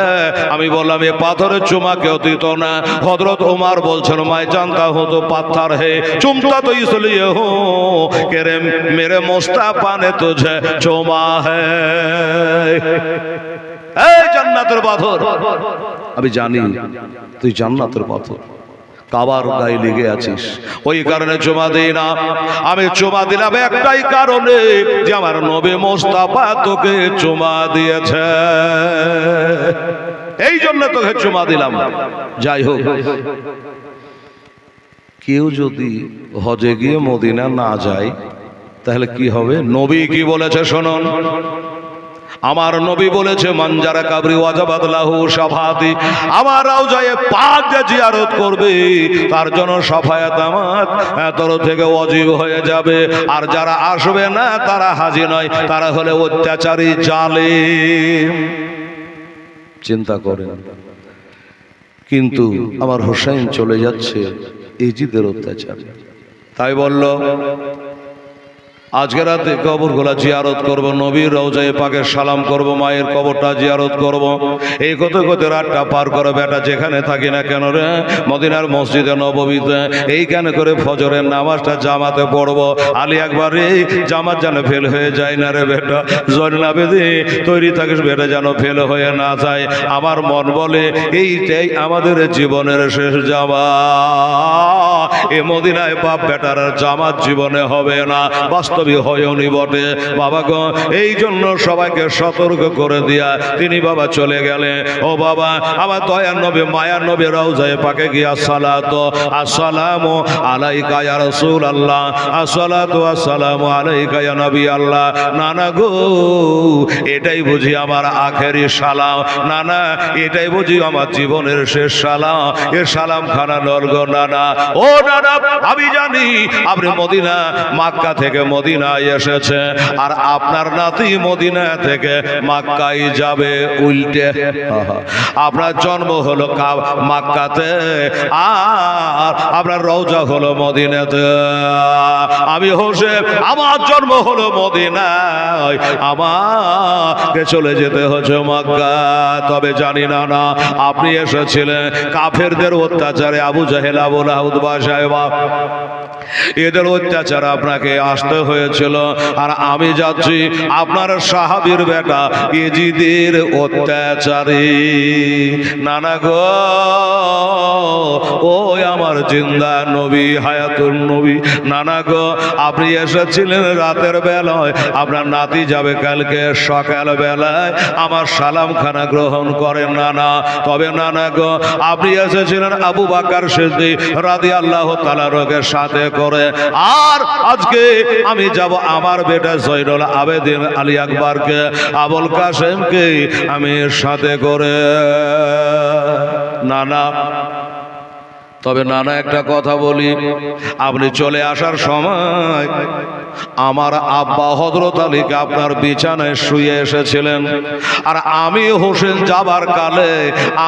আমি বললাম এ পাথরের চুমা কেউ দিত না। হযরত ওমর বলছেন मैं जानता हूं तो पत्थर है, चुमता तो इसलिए हूं कि मेरे मुस्ताफा ने तुझे चुमा है। এই জান্নাতের পাথর, আমি জানি তুই জান্নাতের পাথর, কাবার গায়ে লেগে আছিস, ওই কারণে চুমা দিই না। আমি চুমা দিলাম একটাই কারণে যে আমার নবী মুস্তাফা তোকে চুমা দিয়েছে, এই জন্য তোকে চুমা দিলাম। যাই হোক, কেউ যদি হজে গিয়ে মদিনা না যায় তাহলে কি হবে? নবী কি বলেছে শুনুন। আমার নবী বলেছে মানজারা কাবরি ওয়াজাবাত লাহু শাফাআতি, আমার রওজায়ে পাক যে জিয়ারত করবে তার জন্য শাফায়াত আমার তরফ থেকে ওয়াজিব হয়ে যাবে। আর যারা আসবে না তারা হাজি নয়, তারা হলে অত্যাচারী জালেম। চিন্তা করেন, কিন্তু আমার হোসেন চলে যাচ্ছে এজিদের অত্যাচারে। তাই বলল আজকে রাতে কবরগুলা জিয়ারত করব, নবীর রওজায়ে পাকে সালাম করব, মায়ের কবরটা জিয়ারত করব। এই কত কত রাতটা পার করে বেটা যেখানে থাকি না কেন রে, মদিনার মসজিদে নববীতে এইখানে করে ফজরের নামাজটা জামাতে পড়ব। আলী একবার এই জামাত যেন ফেল হয়ে যায় না রে বেটা, জয়নাবেদি তৈরি থাকিস বেটা যেন ফেল হয়ে না যায়। আমার মন বলে এইটাই আমাদের জীবনের শেষ জামা, এ মদিনায় বাপ বেটার জামাত জীবনে হবে না, বাস্তব হয়নি বটে বাবা গো। এই জন্য সবাইকে সতর্ক করে দিয়া তিনি বাবা চলে গেলেন। ও বাবা, আমার দয়ার নবী মায়ার নবী রওজায়ে পাকে গিয়া সালাতু আসসালামু আলাইকা ইয়া রাসূলুল্লাহ, আসসালাতু আসসালামু আলাইকা ইয়া নবী আল্লাহ। নানা গো, এটাই বুঝি আমার আখেরি সালাম, নানা এটাই বুঝি আমার জীবনের শেষ সালাম, এ সালাম খানা নরগো নানা। ও নানা, আমি জানি আপনি মদিনা মক্কা থেকে মদিনায় এসেছে, আর আপনার নাতি মদিনা থেকে মক্কায় যাবে উল্টে। আপনার জন্ম হলো মক্কাতে আর আপনার রওজা হলো মদিনাতে। আমি হোসেন, আমার জন্ম হলো মদিনায়, আমাকে চলে যেতে হচ্ছে মক্কা। তবে জানি না না আপনি এসেছিলেন কাফেরদের অত্যাচারে, আবু জাহেল আবু লাহাব সাহেবা এদের অত্যাচার আপনাকে আসতে হয়েছিল, আর আমি যাচ্ছি আপনার সাহাবীর বেটা ইজিদের অত্যাচারী। নানা গো, ও আমার জিন্দা নবী হায়াতুন নবী, নানা গো আপনি এসেছিলেন রাতের বেলায়, আপনার নাতি যাবে কালকে সকাল বেলায়, আমার সালাম খানা গ্রহণ করেন নানা। তবে নানা গো আপনি এসেছিলেন আবু বকর সিদ্দিক রাদিয়াল্লাহু তাআলা এর সাথে করে, আর আজকে আমি যাব আমার বেটা জয়নুল আবেদিন আলী আকবরকে, আবুল কাসেমকে আমি সাথে করে। নানা, তবে নানা একটা কথা বলি, আপনি চলে আসার সময় আমার আব্বা হযরত আলীকে আপনার বিছানায় শুয়ে এসেছিলেন, আর আমি হোসেন যাবার কালে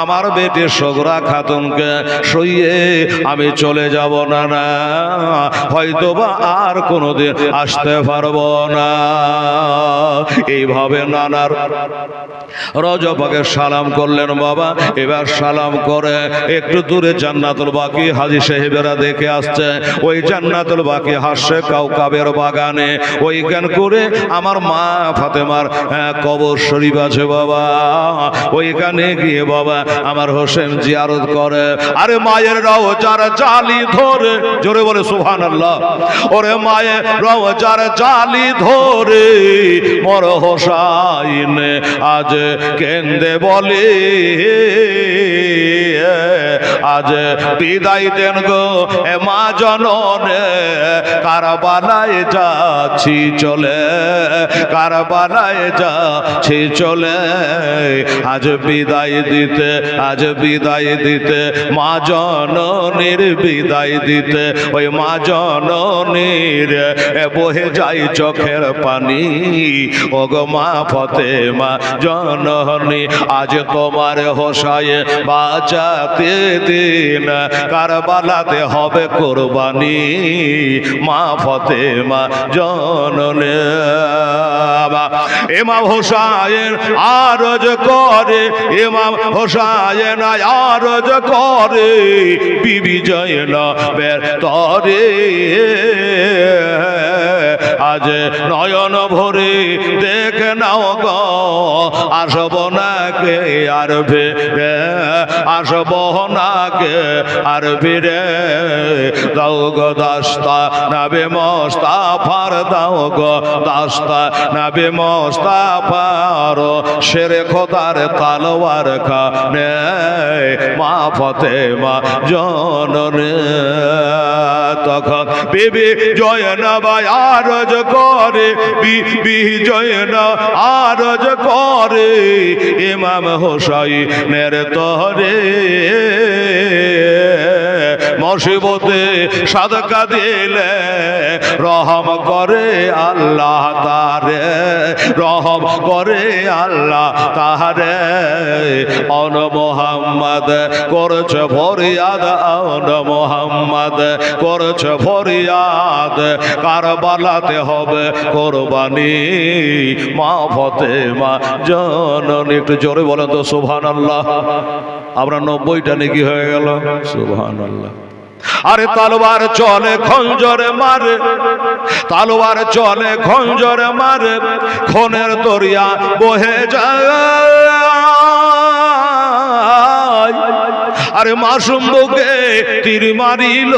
আমার বেটি সগরা খাতুনকে শুয়ে আমি চলে যাব। নানা হয়তোবা আর কোনোদিন আসতে পারবো না। এইভাবে নানার রওজা পাকে সালাম করলেন বাবা। এবার সালাম করে একটু দূরে জান্নাতুল বাকি হাজী সাহেবেরা দেখে আসছে, ওই জান্নাতুল বাকি হাসে কাউকাবের বাগানে, ওইখান করে আমার মা ফাতেমার কবর শরীফ আছে বাবা, ওইখানে গিয়ে বাবা আমার হোসেন জিয়ারত করে। আরে মায়ের রওজার জালি ধরে, জোরে বলে সুবহানাল্লাহ, ওরে মায়ের রওজার জালি ধরে মোর হোসাইন আজ কেন্দে বলে, আজ বিদায় দেন গো এ মা জননে, কারবালায় যাচ্ছি চলে, কারবালায় যাচ্ছি চলে, আজ বিদায় দিতে, আজ বিদায় দিতে মা জননীর বিদায় দিতে, ওই মা জননীর বহে যাই চোখের পানি, ও গো মা ফাতেমা জননী, আজ তোমার হোসাইন বাঁচাতে দিন কারবালাতে হবে কোরবানি মা ফাতেমা জননী। ইমাম হোসাইন আরজ করে, ইমাম হোসাইন আরজ করে বিবি জয়নবের তরে, আজ নয়ন ভরে দেখে নাও গো, আসব নাকে আর ফিরে, আসব নাকে আর ফিরে, দাও গো দাস্তা নবী মুস্তাফার, দাও গো দাস্তা নবী মুস্তাফার, শেরে খোদার তলোয়ার খানে মা ফাতেমা জননী। তখন বিবি জয়নব আরজ করে, বিবি জয়নব আরজ করে ইমাম হোসাইনের তরে, মুসিবতে সাদকা দিলে রহম করে আল্লাহ তারে, রহম করে আল্লাহ তারে। অন মোহাম্মদ করছে ফরিয়াদ, অন মোহাম্মদ করছে ফরিয়াদ, কারবালাতে হবে কোরবানি মা ফাতেমা জননী। একটু জোরে বলেন তো সুবহানাল্লাহ। আমরা 90টা নেকি হয়ে গেল, সুবহানাল্লাহ। আরে তলোয়ার চলে খঞ্জরে মারে, তলোয়ার চলে খঞ্জরে মারে, খুনের দরিয়া বহে যায়। আরে মাসুম বুকে তীর মারিল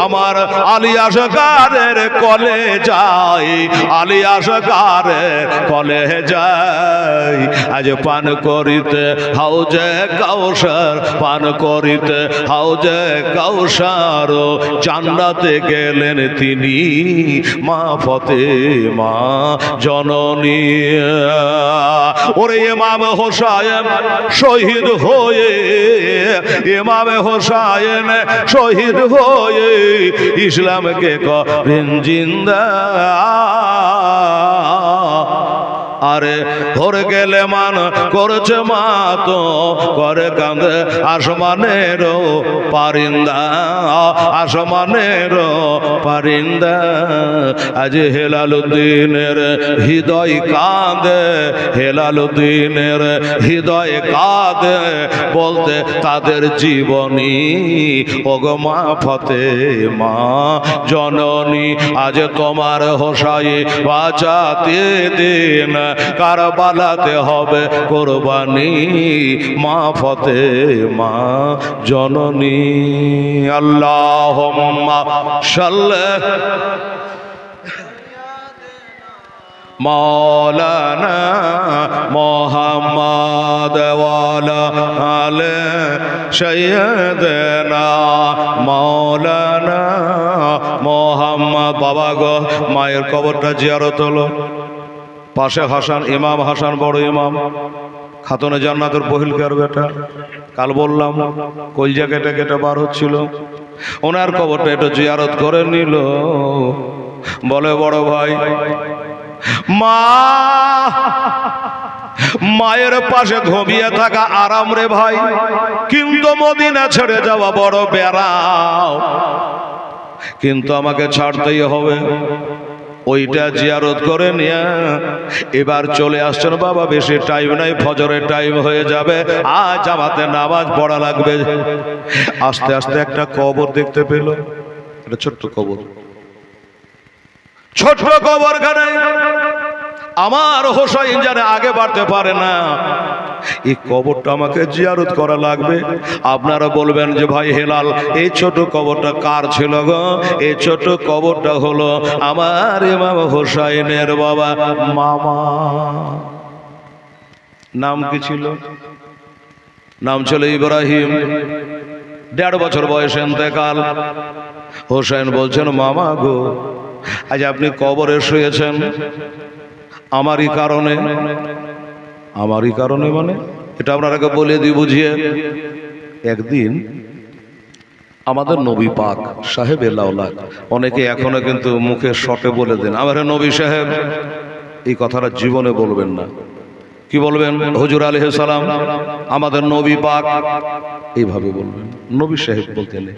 আমার আলিয়াসগারের কলে যায়, আলিয়াসগারের কলে যায়। আজ পান করিতে হাউজে কাউসার, পান করিতে হাউজে কাউসার, জান্নাতে গেলেন তিনি মা ফাতেমা জননী। ওরে ইমাম হোসাইন শহীদ হয়ে, ইমাম হোসাইন শহীদ হয়ে ইসলামকে করেন জিন্দা। আরে হর গেলে মান করছে মা তো করে কাঁদে আসমানেরও পারিন্দা, আসমানেরও পারিন্দা। আজ হেলালুদ্দিনের হৃদয় কাঁদে, হেলালুদ্দিনের হৃদয় কাঁদে, বলতে তাদের জীবনী ওগো মা ফাতেমা জননী। আজ তোমার হোসাই বাঁচাতে দিন, কারবালাতে হবে কোরবানি মা ফাতেমা জননী। আল্লাহুম্মা সাল্লি মাওলানা মুহাম্মদ ওয়ালা আলে সাইয়্যিদানা মাওলানা মুহাম্মদ। বাবা গো, মায়ের কবরটা জিয়ারত হলো। পাশে হাসান, ইমাম হাসান বড় ইমাম, খাতুনে জান্নাতের পহিলকার বেটা। কাল বললাম কলজা কেটে কেটে বার হচ্ছিল, ওনার কবরটা একটু জিয়ারত করে নিল। বলে বড় ভাই, মা মায়ের পাশে ঘুমিয়ে থাকা আরাম রে ভাই, কিন্তু মদিনা ছেড়ে যাওয়া বড় বেড়াও, কিন্তু আমাকে ছাড়তেই হবে। ওইটা জিয়ারত করে নিয়ে এবার চলে আসছেন বাবা। বেশি টাইম নাই, ফজরের টাইম হয়ে যাবে, আজ জামাতে নামাজ পড়া লাগবে। আস্তে আস্তে একটা কবর দেখতে পেল, একটা ছোট্ট কবর, ছোট্ট কবরখানে আমার হোসাইন জানে আগে বাড়তে পারে না, এই কবরটা আমাকে জিয়ারত করা লাগবে। আপনারা বলবেন যে ভাই হেলাল, এই ছোট কবরটা কার ছিল গো? এই ছোট কবরটা হলো আমার ইমাম হোসাইনের বাবা মামা। নাম কি ছিল? নাম ছিল ইব্রাহিম। 1.5 বছর বয়সে ইন্তেকাল। হোসাইন বলছেন, মামা গো, আজ আপনি কবরে শুয়েছেন আমারই কারণে। আমারই কারণে মানে এটা আপনারাকে বলে দিই বুঝিয়ে। একদিন আমাদের নবী পাক সাহেব এলাউলাদ, অনেকে এখনো কিন্তু মুখে শটে বলে দেন আমার নবী সাহেব, এই কথাটা জীবনে বলবেন না, কি বলবেন? হুজুর আলাইহিস সালাম, আমাদের নবী পাক, এইভাবে বলবেন। নবী সাহেব বলতে নেই।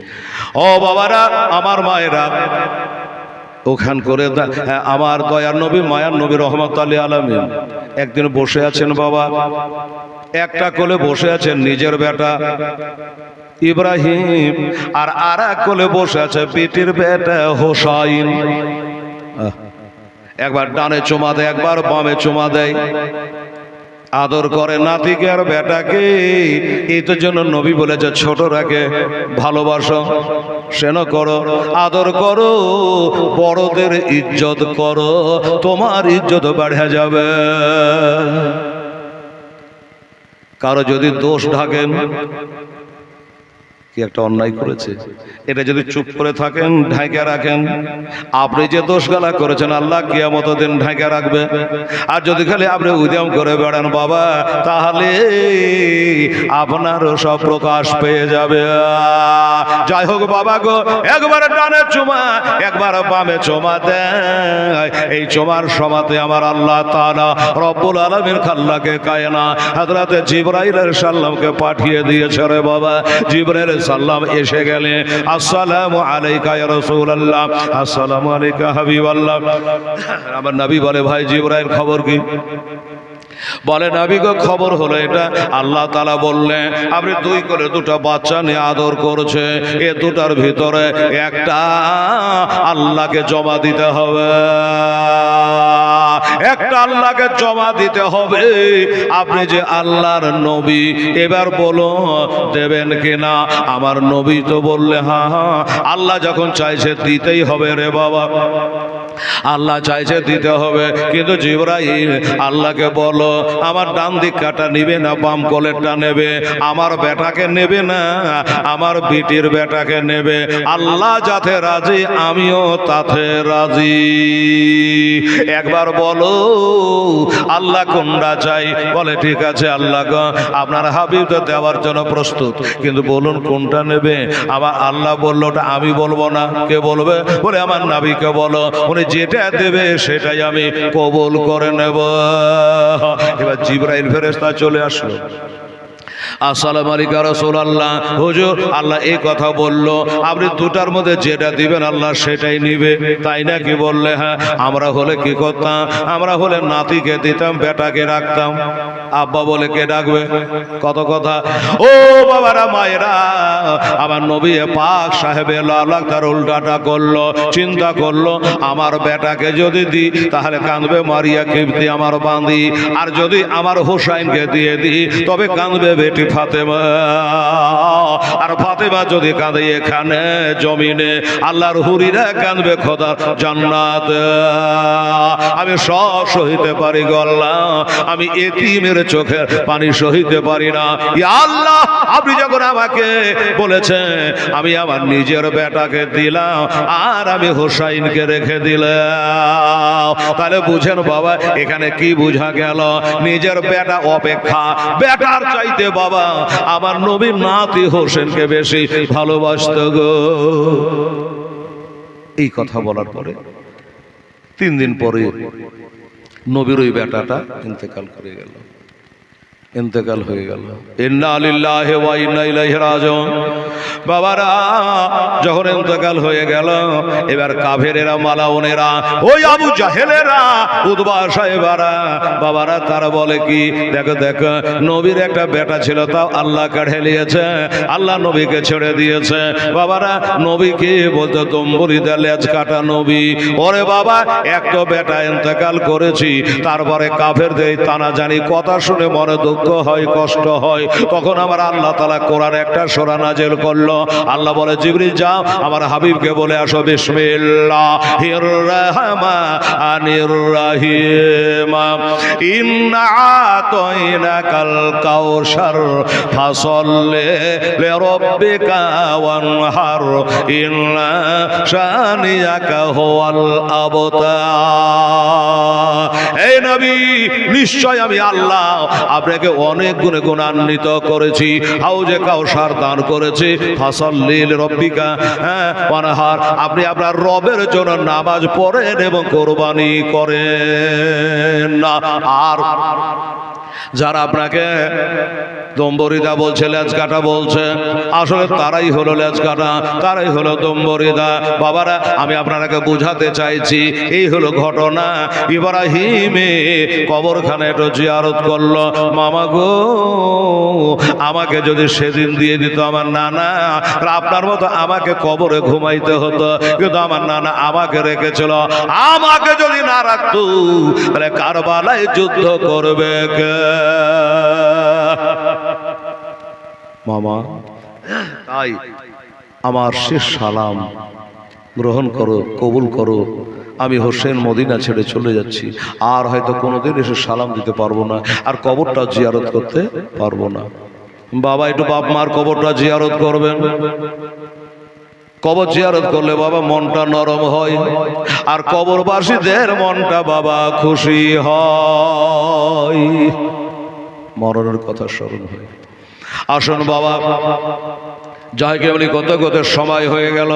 ও বাবারা, আমার মায়েরা, ওখান করে আমার দয়ার নবী, মায়ার নবী রহমাতুল আলামিন একদিন বসে আছেন বাবা, একটা কোলে বসে আছেন নিজের বেটা ইব্রাহিম, আর এক কোলে বসে আছে পিটির বেটা হোসাইন। একবার ডানে চুমা দেয়, একবার বামে চুমা দেয়, আদর করে নাতিকে আর বেটাকে। এই তো জন্য নবী বলেছে ছোটরাকে ভালোবাসো, সেন করো, আদর করো, বড়দের ইজ্জত করো, তোমার ইজ্জত বেড়ে যাবে। কারো যদি দোষ ঢাকেন, কি একটা অন্যায় করেছে, এটা যদি চুপ করে থাকেন, ঢাকা রাখেন, আপনি যে দোষ গালা করেছেন আল্লাহ কিয়ামতের দিন ঢাকা রাখবে। আর যদি খালি আপনি উদ্যম করে বেড়ান বাবা, তাহলে আপনারও সব প্রকাশ পেয়ে যাবে। যাই হোক বাবা গো, একবার ডানে চুমা, একবার বামে চুমা দেয়। এই চুমার সমাতে আমার আল্লাহ তাআলা রব্বুল আলামিন খাল্লাকে কায়না হযরতে জিবরাইল সাল্লামকে পাঠিয়ে দিয়েছে রে বাবা। জিবরাইল সাল্লাম এসে গেলে, আসসালামু আলাইকা ইয়া রাসূলুল্লাহ, আসসালামু আলাইকা হাবিবাল্লাহ। আমার নবী বলে, ভাই জিবরাইল খবর কি? বলে, নবী গো খবর হলো এটা, আল্লাহ তাআলা বললেন আপনি দুই করে দুটা বাচ্চা নিয়ে আদর করছে, এ দুটার ভিতরে একটা আল্লাহকে জমা দিতে হবে, একটা আল্লাহকে জমা দিতে হবে। আপনি যে আল্লাহর নবী, এবার বলো দেবেন কিনা? আমার নবী তো বললে হ্যাঁ হ্যাঁ, আল্লাহ যখন চাইছে দিতেই হবে রে বাবা, আল্লাহ চাইছে দিতে হবে। কিন্তু জিবরাইল আল্লাহকে বলো, আমার ডান দিক কাটা নিবে না বাম কোলেরটা নেবে, আমার বেটাকে নেবে না আমার বিটির বেটাকে নেবে। আল্লাহ যাতে রাজি আমিও তাতে রাজি। একবার বলো আল্লাহ কোনটা চাই? বলে ঠিক আছে আল্লাহ গো, আপনার হাবিব তো দেওয়ার জন্য প্রস্তুত, কিন্তু বলুন কোনটা নেবে? আমার আল্লাহ বললো ওটা আমি বলবো না, কে বলবে? বলে আমার নবীকে বলো, উনি যেটা দেবে সেটাই আমি কবুল করে নেব। এবার জিবরাইল ফেরেশতা চলে আসলো, আসসালামু আলাইকা রাসূলুল্লাহ, হুজুর আল্লাহ এই কথা বললো, আপনি দুটার মধ্যে যেটা দিবেন আল্লাহ সেটাই নিবে, তাই নাকি? বললে হ্যাঁ। আমরা হলে কি করতাম? আমরা হলে নাতিকে দিতাম, বেটাকে রাখতাম। আব্বা বলে কে ডাকবে? কত কথা। ও বাবারা, মায়েরা, আমার নবী পাক সাহেবে লাল তার উল্টাটা করলো, চিন্তা করলো আমার বেটাকে যদি দিই তাহলে কাঁদবে মারিয়া কিবতি আমার বাঁধি, আর যদি আমার হোসাইনকে দিয়ে দিই তবে কাঁদবে বেটি ফাতেমা। আর ফাতেমা যদি কাঁদে এখানে জমিনে, আল্লাহর হুরিরা কাঁদবে খোদার জান্নাত। আমি সব সহিতে পারি গল্লা, আমি এতিমের চোখের পানি সহিতে পারি না। ইয়া আল্লাহ, আপনি যখন আমাকে বলেছেন, আমি আমার নিজের বেটাকে দিলাম আর আমি হোসাইনকে রেখে দিলাম, তাহলে বুঝেন বাবা এখানে কি বুঝা গেল? নিজের বেটা অপেক্ষা বেটার চাইতে বাবা আমার নবীর নাতি হোসেনকে বেশি ভালোবাসত গো। এই কথা বলার পরে 3 দিন পরে নবীর ওই বেটাটা ইন্তেকাল করে গেল, ইন্তেকাল হয়ে গেল। ইন্না লিল্লাহি ওয়া ইন্না ইলাইহি রাজিউন। বাবারা, যখন ইন্তেকাল হয়ে গেল, এবার কাফেরেরা, মালাউনেরা, ওই আবু জাহেলেরা, উতবা সাহেবারা, বাবারা তারা বলে কি, দেখো দেখো নবীর একটা বেটা ছিল, তাও আল্লাহ কাঢ়ে নিয়েছে, আল্লাহ নবীকে ছেড়ে দিয়েছে। বাবারা নবীকে বলতো তম্বুরিদা লেজ কাটা নবী। ওরে বাবা, এক তো বেটা ইন্তেকাল করেছি, তারপরে কাফেরদের তানা জানি কথা শুনে মনে দুঃখ হয়, কষ্ট হয়। তখন আমার আল্লাহ তাআলা কোরআন একটা সূরা নাযিল করলো। আল্লাহ বলে, জিবরিল যাও আমার হাবিবকে বলে আসো বিসমিল্লাহির রহমানির রহিম, ইন্না আতাইনাকাল কাউসার ফাসাল্লি লিরাব্বিকা ওয়ানহার, ইন্না শানিয়াকা হুয়াল আবতার। এই নবী, নিশ্চয় আমি আল্লাহ আপনাকে অনেক গুণে গুণান্বিত করেছি, হাউজে কাউসার দান করেছি, ফাসাল্লিল রব্বিকা ওয়ানহার, আপনি আপনার রবের জন্য নামাজ পড়েন এবং কোরবানি করেন না। আর যারা আপনাকে দম্বরিদা বলছে, লেজ কাটা বলছে, আসলে তারাই হলো লেজ কাটা, তারাই হলো দম্বরিদা। বাবারা, আমি আপনাকে বুঝাতে চাইছি, এই হলো ঘটনা। ইব্রাহিমে কবরখানে একটু জিয়ারত করলো। মামা গো, আমাকে যদি সেদিন দিয়ে দিত আমার নানা, আপনার মতো আমাকে কবরে ঘুমাইতে হতো, কিন্তু আমার নানা আমাকে রেখেছিল। আমাকে যদি না রাখতো তাহলে কারবালায় যুদ্ধ করবে কে? মামা, তাই আমার শেষ সালাম গ্রহণ করো, কবুল করো। আমি হোসেন মদিনা ছেড়ে চলে যাচ্ছি, আর হয়তো কোনোদিন এসে সালাম দিতে পারবো না, আর কবরটা জিয়ারত করতে পারবো না। বাবা, একটু বাপ মার কবরটা জিয়ারত করবেন। কবর জিয়ারত করলে বাবা মনটা নরম হয়, আর কবরবাসীদের মনটা বাবা খুশি হয়, মরণের কথা স্মরণ হয়। আসুন বাবা, যাই কেবলি কত কত সময় হয়ে গেল,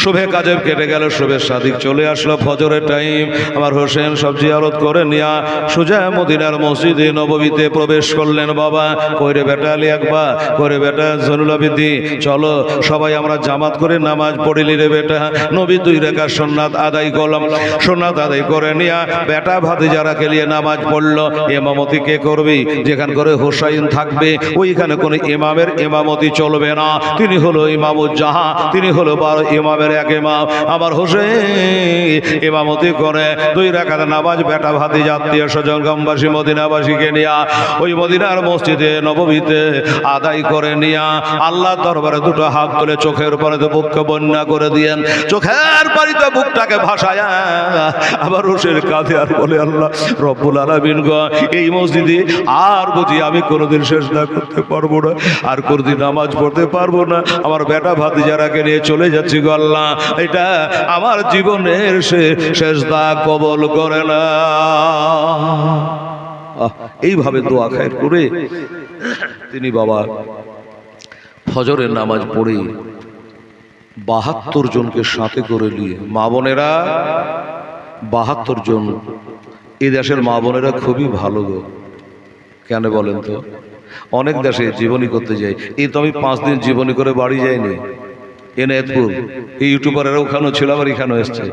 শুভে কাজে কেটে গেল, শুভে সাদিক চলে আসলো, ফজরের টাইম। আমার হোসেন সব জিয়ারত করে নিয়া সোজা মদিনার মসজিদে নববীতে প্রবেশ করলেন। বাবা, কইরে বেটা আলী আকবর, কইরে বেটা জনুল আবিদি, চলো সবাই আমরা জামাত করে নামাজ পড়িলি রে বেটা। নবী 2 রাকাত সুন্নাত আদায় করলাম, সুন্নাত আদায় করে নিয়া বেটা ভাতিজারাকে নিয়ে নামাজ পড়লো। ইমামতি কে করবি? যেখান করে হোসাইন থাকবে ওইখানে কোনো ইমামের ইমামতি চলবে না, তিনি হলো ইমামুজ্জাহা, তিনি হলো 12 ইমামের এক ইমাম। আমার হোসেন ইমামতি করে 2 রাকাত নামাজ বেটা ভাতিজা আত্মীয় স্বজন গ্রামবাসী মদিনাবাসীকে নিয়া ওই মদিনার মসজিদে নববীতে আদায় করে নিয়া আল্লাহ দরবারে 2টো হাত তুলে চোখের পানিতে বুককে বন্যা করে দিয়েন। চোখের পানিতে বুকটাকে ভাসায়া আবার হোসেন কাঁধে আর বলে, আল্লাহ রব্বুল আলামিন গো, এই মসজিদে আর বুঝি আমি কোনোদিন সেজদা করতে পারবো না, আর কোনোদিন নামাজ পড়তে পারবো না। আমার বেটা ভাতিজারাকে নিয়ে চলে যাচ্ছি গো আল্লাহ, এটা আমার জীবনের সেজদা কবুল করে না। এইভাবে দোয়া খায়ের করে তিনি বাবা ফজরের নামাজ পড়ে 72 জনকে সাথে করে নিয়ে, মা বোনেরা 72 জন। এই দেশের মা বোনেরা খুবই ভালো গো, কেন বলেন তো? অনেক দেশে জীবনী করতে যাই, এই তো আমি 5 দিন জীবনী করে বাড়ি যাইনি। এনায়েতপুর এই ইউটিউবারেরা ওখানেও ছিল, আবার এখানেও এসছে।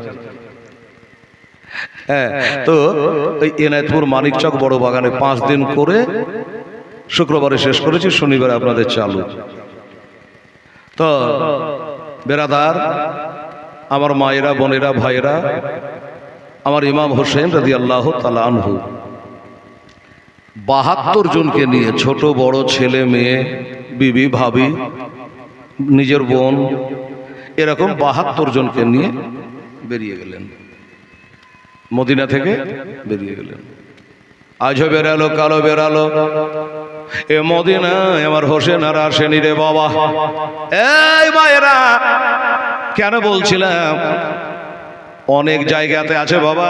হ্যাঁ, তো এই এনায়েতপুর মানিকচক বড় বাগানে 5 দিন করে শুক্রবারে শেষ করেছি, শনিবারে আপনাদের চালু। তো বেরাদার, আমার মায়েরা, বোনেরা, ভাইরা, আমার ইমাম হোসেন রাদিয়াল্লাহু তাআলা আনহু 72 জনকে নিয়ে, ছোট বড়, ছেলে মেয়ে, বিবি ভাবি, নিজের বোন, এরকম 72 জনকে নিয়ে বেরিয়ে গেলেন, মদিনা থেকে বেরিয়ে গেলেন। আজও বেরালো, কালো বেরালো, এ মদিনায় আমার হোসেন আর আসেনি রে বাবা। এই মায়েরা, কেন বলছিলাম অনেক জায়গাতে আছে বাবা,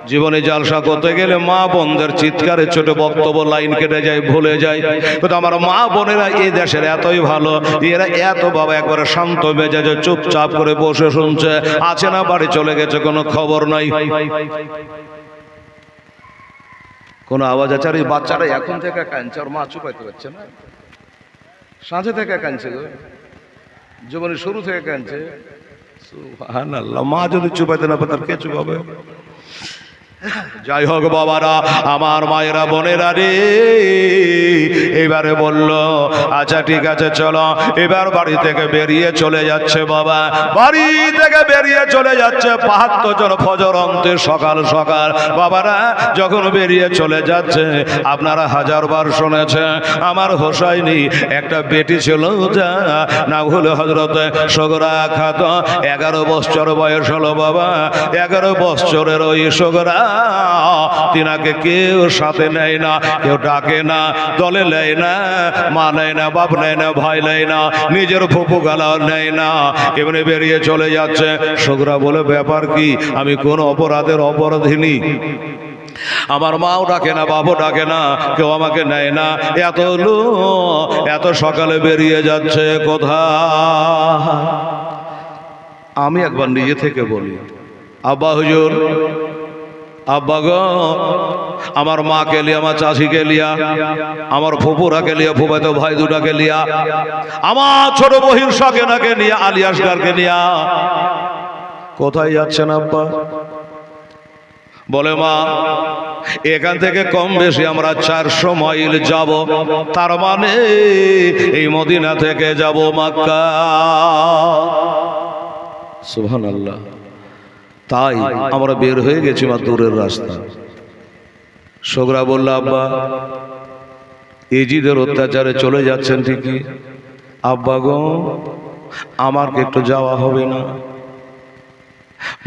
জীবনে জালসা করতে গেলে মা বোনদের চিৎকারে ছোট বক্তব্য লাইন কেটে যায়, ভুলে যায়। কিন্তু আমার মা বোনেরা এই দেশের এতই ভালো, এরা এত বাবা একবারে শান্ত মেজাজে চুপচাপ করে বসে শুনছে, আছে না বাড়ি চলে গেছে, কোনো খবর নাই, কোনো আওয়াজ আছে। আর এই বাচ্চারা এখন থেকে কাঁদছে, আর মা চুপাইতে পারছে না, সাঁঝে থেকে কাঁদছে গো, জীবনের শুরু থেকে কাঁদছে। সুবহানাল্লাহ, মা যদি চুপাইতে না পারে তার কে চুপাবে? যাই হোক বাবারা, আমার মায়েরা, বোনেরা রে, এবারে বলল আচ্ছা ঠিক আছে চলো, এবার বাড়ি থেকে বেরিয়ে চলে যাচ্ছে বাবা, বাড়ি থেকে বেরিয়ে চলে যাচ্ছে 72 জন ফজর অন্তে সকাল সকাল। বাবারা যখন বেরিয়ে চলে যাচ্ছে, আপনারা 1000 বার শুনেছেন আমার হোসাইনি একটা বেটি ছিল, যা না হলে হযরত সগরা খাতুন, 11 বছর বয়স হলো বাবা। 11 বছরের ওই সগরা, তিনাকে কেউ সাথে নেয় না, কেউ ডাকে না, দলে নেয় না, মা নেয় না, বাপ নেয় না, ভাই নেয় না, নিজের ফুপু গালাও নেয় না, এমনি বেরিয়ে চলে যাচ্ছে। সগরা বলে ব্যাপার কি? আমি কোন অপরাধের অপরাধিনী, আমার মাও ডাকে না, বাবু ডাকে না, কেউ আমাকে নেয় না। এত সকালে বেরিয়ে যাচ্ছে কোথায়? আমি একবার নিজে থেকে বলি, আব্বা হুজুর, আব্বা গো, আমার মাকে লিয়া, আমার চাষিকে লিয়া, আমার ফুপুরাকে লিয়া, ফুফাতো ভাই দুটাকে লিয়া, আমার ছোট বহির সকেনাকে নিয়ে, আলিয়াসগারকে নিয়া কোথায় যাচ্ছেন আব্বা? বলে মা, এখান থেকে কম বেশি আমরা 400 মাইল যাব, তার মানে এই মদিনা থেকে যাব মক্কা। সুবহানাল্লাহ। তাই আমরা বের হয়ে গেছি মা, দূরের রাস্তা। সোগরা বলল, আব্বা এজিদের অত্যাচারে চলে যাচ্ছেন ঠিকই, আব্বা গো আমার একটু যাওয়া হবে না?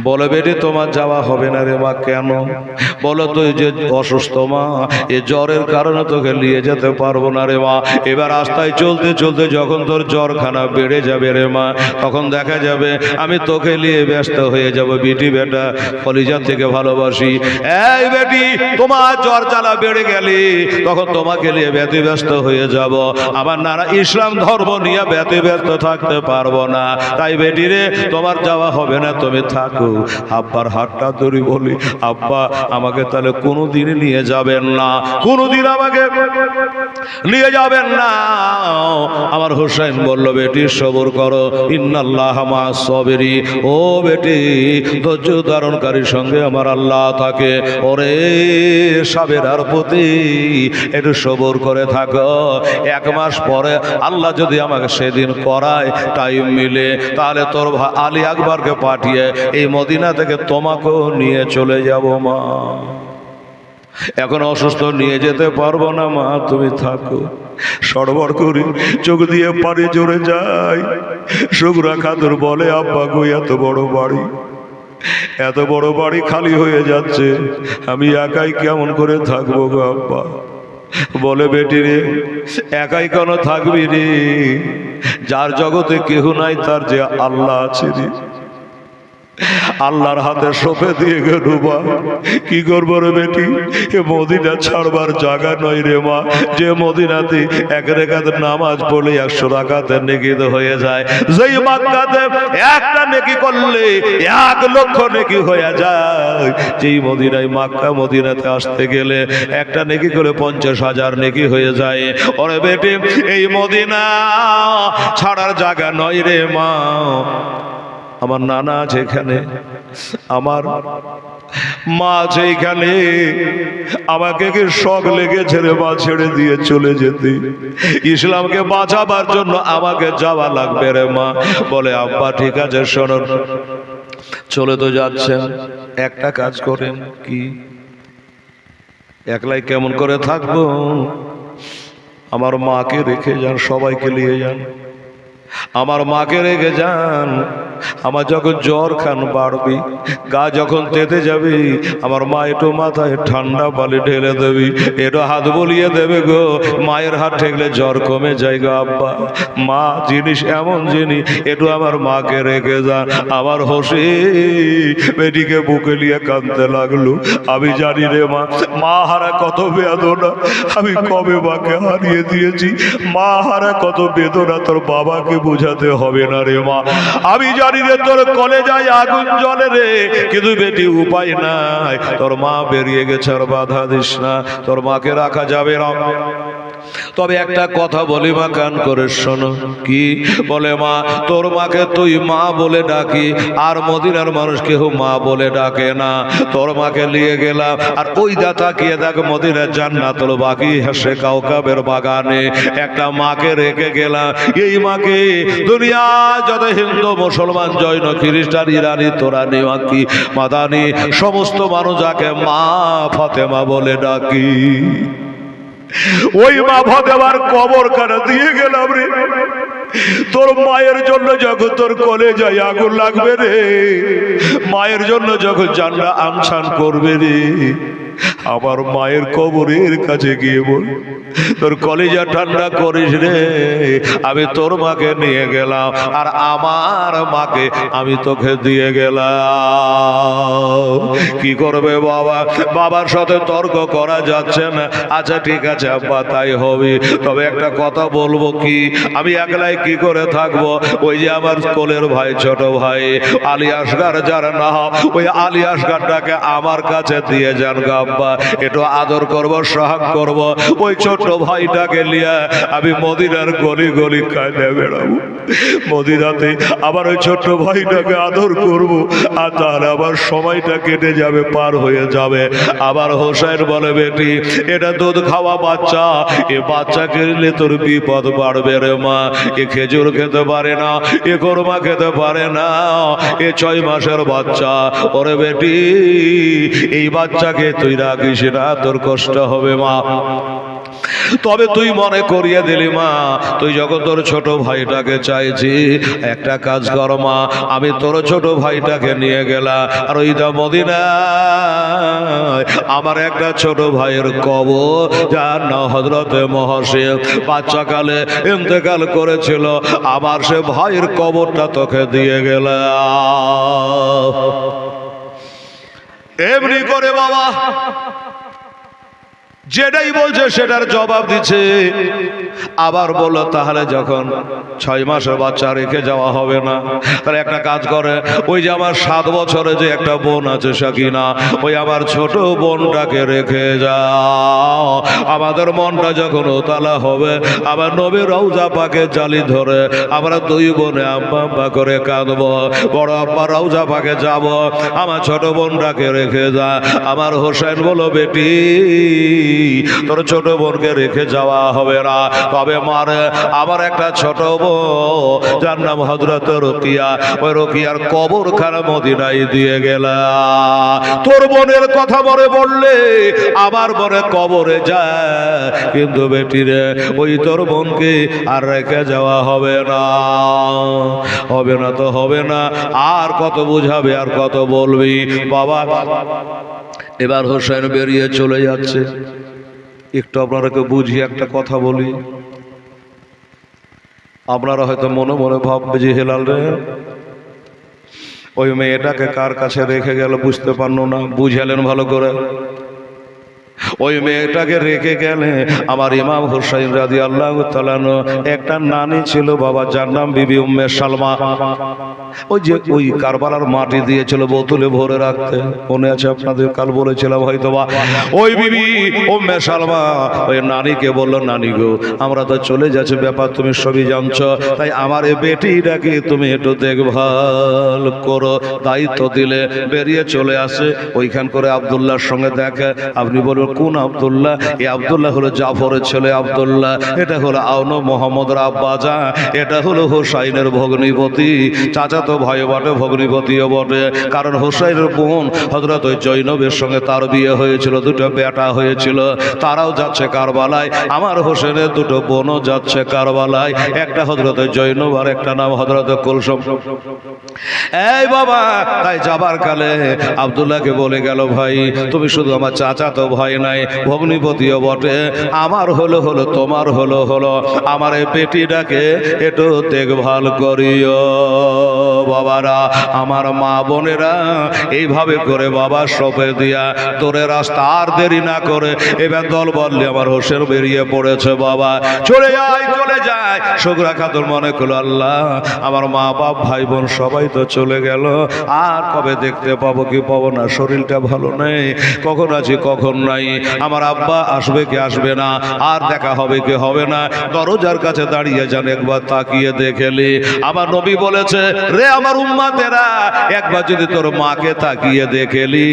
বলে, বেটি তোমার যাওয়া হবে না রে মা। কেন? বলো, তুই যে অসুস্থ মা, এ জ্বরের কারণে তোকে নিয়ে যেতে পারবো না রে মা। এবার রাস্তায় চলতে চলতে যখন তোর জ্বরখানা বেড়ে যাবে রে মা, তখন দেখা যাবে আমি তোকে নিয়ে ব্যস্ত হয়ে যাব। বেটি বেটা কলিজা থেকে ভালোবাসি, এই বেটি তোমার জ্বর জ্বালা বেড়ে গেলে তখন তোমাকে নিয়ে ব্যতিব্যস্ত হয়ে যাব। আমার নানা ইসলাম ধর্ম নিয়ে ব্যতিব্যস্ত থাকতে পারবো না। তাই বেটি রে, তোমার যাওয়া হবে না, তুমি থাকো। আব্বার হাতটা ধরে বলি, আব্বা আমাকে তাহলে কোনোদিন নিয়ে যাবেন না, কোনোদিন আমাকে নিয়ে যাবেন না। আমার হোসেন বলল, বেটি সবর করো, ইন্নাল্লাহ মা'আস সাবিরিন। ও বেটি, ধৈর্য ধারণকারীর সঙ্গে আমার আল্লাহ থাকে। ওরে সাবেরার প্রতি একটু সবর করে থাকো। 1 মাস পরে আল্লাহ যদি আমাকে সেদিন করায় টাইম মিলে, তাহলে তোর আলী আকবরকে পাঠিয়ে এই মদিনা থেকে তোমাকেও নিয়ে চলে যাব মা। এখন অসুস্থ নিয়ে যেতে পারবো না মা, তুমি থাকো। সড়বড় করি চোখ দিয়ে পানি জোরে যায়। সুগরা খাতুর বলে, আব্বা গো এত বড় বাড়ি খালি হয়ে যাচ্ছে, আমি একাই কেমন করে থাকবো গো আব্বা? বলে, বেটি রে, একাই কেন থাকবি রে? যার জগতে কেহ নাই তার যে আল্লাহ আছে রে। আল্লাহর হাতে সঁপে দিয়ে ডুবা কি করবো রে বেটি? এ মদিনা ছাড়বার জায়গা নয় রে মা। যে মদিনাতে 1 রাকাত নামাজ পড়লে 100 রাকাতের নেকি হয়ে যায়, যেই মক্কাতে একটা নেকি করলে 1 লক্ষ নেকি হয়ে যায়, যেই মদিনায় মক্কা মদিনাতে আসতে গেলে একটা নেকি করে 50,000 নেকি হয়ে যায়। ওরে বেটি, এই মদিনা ছাড়ার জায়গা নয় রে মা। আমার নানা যেখানে, আমার মা যেখানে, আমাকে কি শখ লেগেছে রে মা ছেড়ে দিয়ে চলে যেতে? ইসলামকে বাঁচাবার জন্য আমাকে যাওয়া লাগবে রে মা। বলে, আব্বা ঠিক আছে, শোনো, চলে তো যাচ্ছেন, একটা কাজ করেন। কি? একলাই কেমন করে থাকবো? আমার মাকে রেখে যান, সবাইকে নিয়ে যান। আমার মাকে রেখে যান। আমার যখন জ্বর খান বাড়বি, গা যখন তেতে যাবি, আমার মা একটু মাথায় ঠান্ডা পানি ঢেলে দেবি, একটু হাত বলিয়ে দেবে গো। মায়ের হাত ঠেকলে জ্বর কমে যায় গো আব্বা। মা জিনিস এমন জিনিস, একটু আমার মাকে রেখে যান। আমার হোসে বেটিকে বুকে নিয়ে কাঁদতে লাগলো। আমি জানি রে মা, মা হারা কত বেদনা, আমি কবে মাকে হারিয়ে দিয়েছি। মা হারা কত বেদনা তোর বাবাকে বোঝাতে হবে না রে মা। আমি জানি রে তোর কলেজায় আগুন জ্বলে রে, কিন্তু বেটি উপায় নাই। তোর মা বেরিয়ে গেছে, আর বাধা দিস না, তোর মাকে রাখা যাবে না। তবে একটা কথা বলি মা, কান করে শোনো। কি? বলে, মা তোর মাকে তুই মা বলে ডাকি, আর মদিনার মানুষ কেউ মা বলে ডাকে না। তোর মাকে নিয়ে গেলাম, আর ওই দা তাকিয়ে দেখ মদিনার জান্নাতুল বাকি হেসে কাউকাবের বাগানে একটা মাকে রেখে গেলাম। এই মাকে দুনিয়া যত হিন্দু মুসলমান জৈন খ্রিস্টান ইরানি তোরানি মাকি মাদানি সমস্ত মানুষ যাকে মা ফাতেমা বলে ডাকি, ওই মা ফাতেমার কবরখানা দিয়ে গেলাম রে। তোর মায়ের জন্য যখন তোর কলেজায় আগুন লাগবে রে, মায়ের জন্য যখন জান্নাত আমছান করবে রে, আমার মায়ের কবরের কাছে গিয়ে বল, তোর কলিজা ঠান্ডা করিস রে, আমি তোর মাকে নিয়ে গেলাম আর আমার মাকে আমি তোকে দিয়ে গেলাম। কি করবে বাবা? বাবার সাথে তর্ক করা যাচ্ছে না। আচ্ছা ঠিক আছে আব্বা, তাই হবে, তবে একটা কথা বলবো, কি আমি একলাই কি করে থাকবো? ওই যে আমার কোলের ভাই, ছোট ভাই আলী আসগার যার না, ওই আলী আসগারটাকে আমার কাছে দিয়ে যান গো আব্বা, একটু আদর করব, সোহাগ করব। ওই ছোট ভাইটাকে নিয়ে আমি মদিনার গলি গলি কাঁদে বেড়াবো, মদিনাতে আবার ওই ছোট ভাইটাকে আদর করব, আর তার আবার সময়টা কেটে যাবে, পার হয়ে যাবে। আবার হোসেন বলে, বেটি এটা দুধ খাওয়া বাচ্চা, এ বাচ্চাকে নিলে তোর বিপদ বাড়বে রে মা, এ খেজুর খেতে পারে না, এ কোরমা খেতে পারে না, এ 6 মাসের বাচ্চা। ওরে বেটি এই বাচ্চাকে তুই রাখিস না, তোর কষ্ট হবে মা। তবে তুই মনে করিয়ে দিলি মা, তুই যখন তোর ছোট ভাইটাকে চাইছি, একটা কাজ কর মা, আমি তোর ছোট ভাইটাকে নিয়ে গেলাম আর ওই মদিনায় আমার একটা ছোট ভাইয়ের কবর, যার নাম হযরতে মহসিন, বাচ্চাকালে ইন্তেকাল করেছিল, আমার সে ভাইয়ের কবরটা তোকে দিয়ে গেলাম। এমনি করে বাবা যেটাই বলছে সেটার জবাব দিচ্ছে। আবার বলল, তাহলে যখন 6 মাসের বাচ্চা রেখে যাওয়া হবে না, তাহলে একটা কাজ করে, ওই যে আমার 7 বছরে যে একটা বোন আছে সাকিনা, ওই আমার ছোট বোনটাকে রেখে যাও। আমাদের মনটা যখন উতালা হবে, আবার নবীর রওজা পাকে জালি ধরে আমরা 2 বোনে আম্মা আম্মা করে কাঁদবো, বড় আব্বা রওজা পাকে যাব, আমার ছোট বোনটাকে রেখে যা। আমার হোসেন বলো, বেটি তোর ছোট বোনকে রেখে যাওয়া হবে না, তবে মারে আমার একটা ছোট বোন, যার নাম হযরত রোকিয়া, ওই রোকিয়ার কবরখানা মদিনায় দিয়ে গেলা। তোর বোনের কথা মনে পড়লে আমার মনে কবরে যায়, কিন্তু বেটি রে ওই তোর বোনকে আর রেখে যাওয়া হবে না। হবে না তো হবে না, আর কত বুঝাবে, আর কত বলবি বাবা। এবার হোসেন বেরিয়ে চলে যাচ্ছে। একটু আপনারাকে বুঝিয়ে একটা কথা বলি, আপনারা হয়তো মনে মনে ভাববে যে হেলাল রে ওই মেয়েটাকে কার কাছে রেখে গেল, বুঝতে পারলো না, বুঝালেন ভালো করে। ওই মেয়েটাকে রেখে গেলে আমার ইমাম হুসাইন রাদিয়াল্লাহু তাআলা একটা নানি ছিল বাবা, যার নাম বিবি উম্মে সালমা। ওই যে ওই কারবালার মাটি দিয়েছিল বোতলে ভরে রাখতে, মনে আছে আপনাদের? কাল বলেছিলাম হয়তোবা। ওই বিবি উম্মে সালমা ওই নানিকে বললো, নানি গো আমরা তো চলে যাচ্ছি, ব্যাপার তুমি সবই জানছো, তাই আমার এই বেটিটাকে তুমি একটু দেখভাল করো। দায়িত্ব দিলে বেরিয়ে চলে আসে। ওইখান করে আব্দুল্লাহর সঙ্গে দেখে। আপনি বলবেন কোন আব্দুল্লাহ? এই আব্দুল্লাহ হলো জাফরের ছেলে আব্দুল্লাহ, এটা হলো আওনো মোহাম্মদের আব্বাজা, এটা হলো হোসাইনের ভগ্নিপতি, চাচাতো ভাই বটে, ভগ্নিপতিও বটে। কারণ হোসাইনের বোন হযরত জৈনবের সঙ্গে তার বিয়ে হয়েছিল, 2টো বেটা হয়েছিল, তারাও যাচ্ছে কারবালায়। আমার হোসেনের 2টো বোনও যাচ্ছে কারবালায়, একটা হযরত জৈনব আর একটা নাম হযরত কুলসুম। এই বাবা, তাই যাবার কালে আব্দুল্লাহকে বলে গেল, ভাই তুমি শুধু আমার চাচাতো ভাই নাই, ভগ্নিপতিও বটে, আমার হলো হলো, তোমার হলো হলো, আমার এই বেটিটাকে একটু দেখভাল করিও। বাবারা, আমার মা বোনেরা এইভাবে করে বাবা সপে দিয়া তোরে রাস্তা আর দেরি না করে এবার দল বললে আমার হোসেন বেরিয়ে পড়েছে। বাবা চলে যায়, চলে যায়। শুকরা খাতুন মনে করলো, আল্লাহ আমার মা বাপ ভাই বোন সবাই তো চলে গেল, আর কবে দেখতে পাবো কি পাবো না, শরীরটা ভালো নেই, কখন আছি কখন নাই, আমার আব্বা আসবে কি আসবে না, আর দেখা হবে কি হবে না। দরজার কাছে দাঁড়িয়ে যান, একবার তাকিয়ে দেখেলি। আমার নবী বলেছে, রে আমার উম্মতেরা, একবার যদি তোর মাকে তাকিয়ে দেখেলি,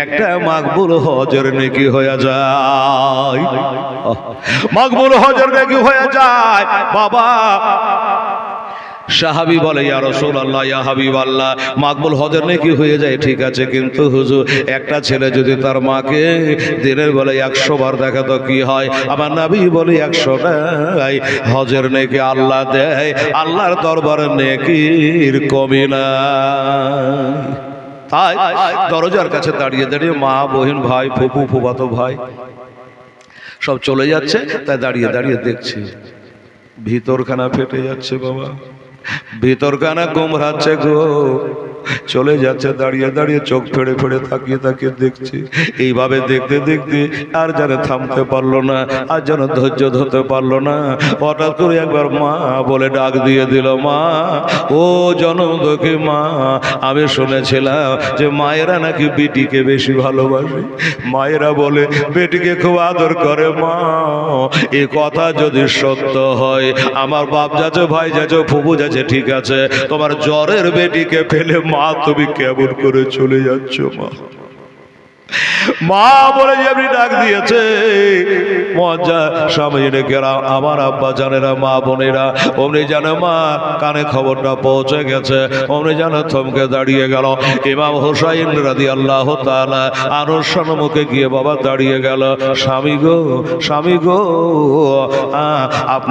একটা মাকবুল হজের নেকি হয়ে যায়, মাকবুল হজের নেকি হয়ে যায়। বাবা সাহাবী বলে, ইয়া রাসূলুল্লাহ, ইয়া হাবিবাল্লাহ, মাকবুল হজের নেকি হয়ে যায় ঠিক আছে, কিন্তু হুজুর একটা ছেলে যদি তার মাকে দিনের বেলায় 100 বার দেখে তো কি হয়? আমার নবী বলে 100টাই হজের নেকি আল্লাহ দেয়, আল্লাহর দরবারে নেকির কমি নাই। তাই দরজার কাছে দাঁড়িয়ে দাঁড়িয়ে মা, বহিন, ভাই, ফুপু, ফুফাতো ভাই সব চলে যাচ্ছে, তাই দাঁড়িয়ে দাঁড়িয়ে দেখছি ভিতরখানা ফেটে যাচ্ছে বাবা, ভিতরখানা গোমড়াচ্ছে গো, চলে যাচ্ছে। দাঁড়িয়ে দাঁড়িয়ে চোখ ফেড়ে ফেড়ে তাকিয়ে তাকিয়ে দেখছি। এইভাবে দেখতে দেখতে আর যেন থামতে পারলো না, আর যেন ধৈর্য ধরতে পারলো না। হঠাৎ করে একবার মা বলে ডাক দিয়ে দিল, মা ও জনমদুখী মা, আমি শুনেছিলাম যে মায়েরা নাকি বেটিকে বেশি ভালোবাসে, মায়েরা বলে বেটিকে খুব আদর করে। মা এ কথা যদি সত্য হয়, আমার বাপ যাচ্ছে, ভাই যাচ্ছে, ফুপু যাচ্ছে, ঠিক আছে, তোমার জ্বরের বেটিকে ফেলে মা তুমি কেমন করে চলে যাচ্ছ? মা মা বলে যেমনি ডাক দিয়েছে, মজা সামনে গেরা আমার আব্বা জানেরা, মা বোনেরা অমনি জানে মা কানে খবরটা পৌঁছে গেছে, অমনি জানে থমকে দাঁড়িয়ে গেল। ইমাম হুসাইন রাদিয়াল্লাহু তাআলা আরশ সম্মুখে গিয়ে বাবা দাঁড়িয়ে গেল। স্বামী গো, স্বামী গো, আপনার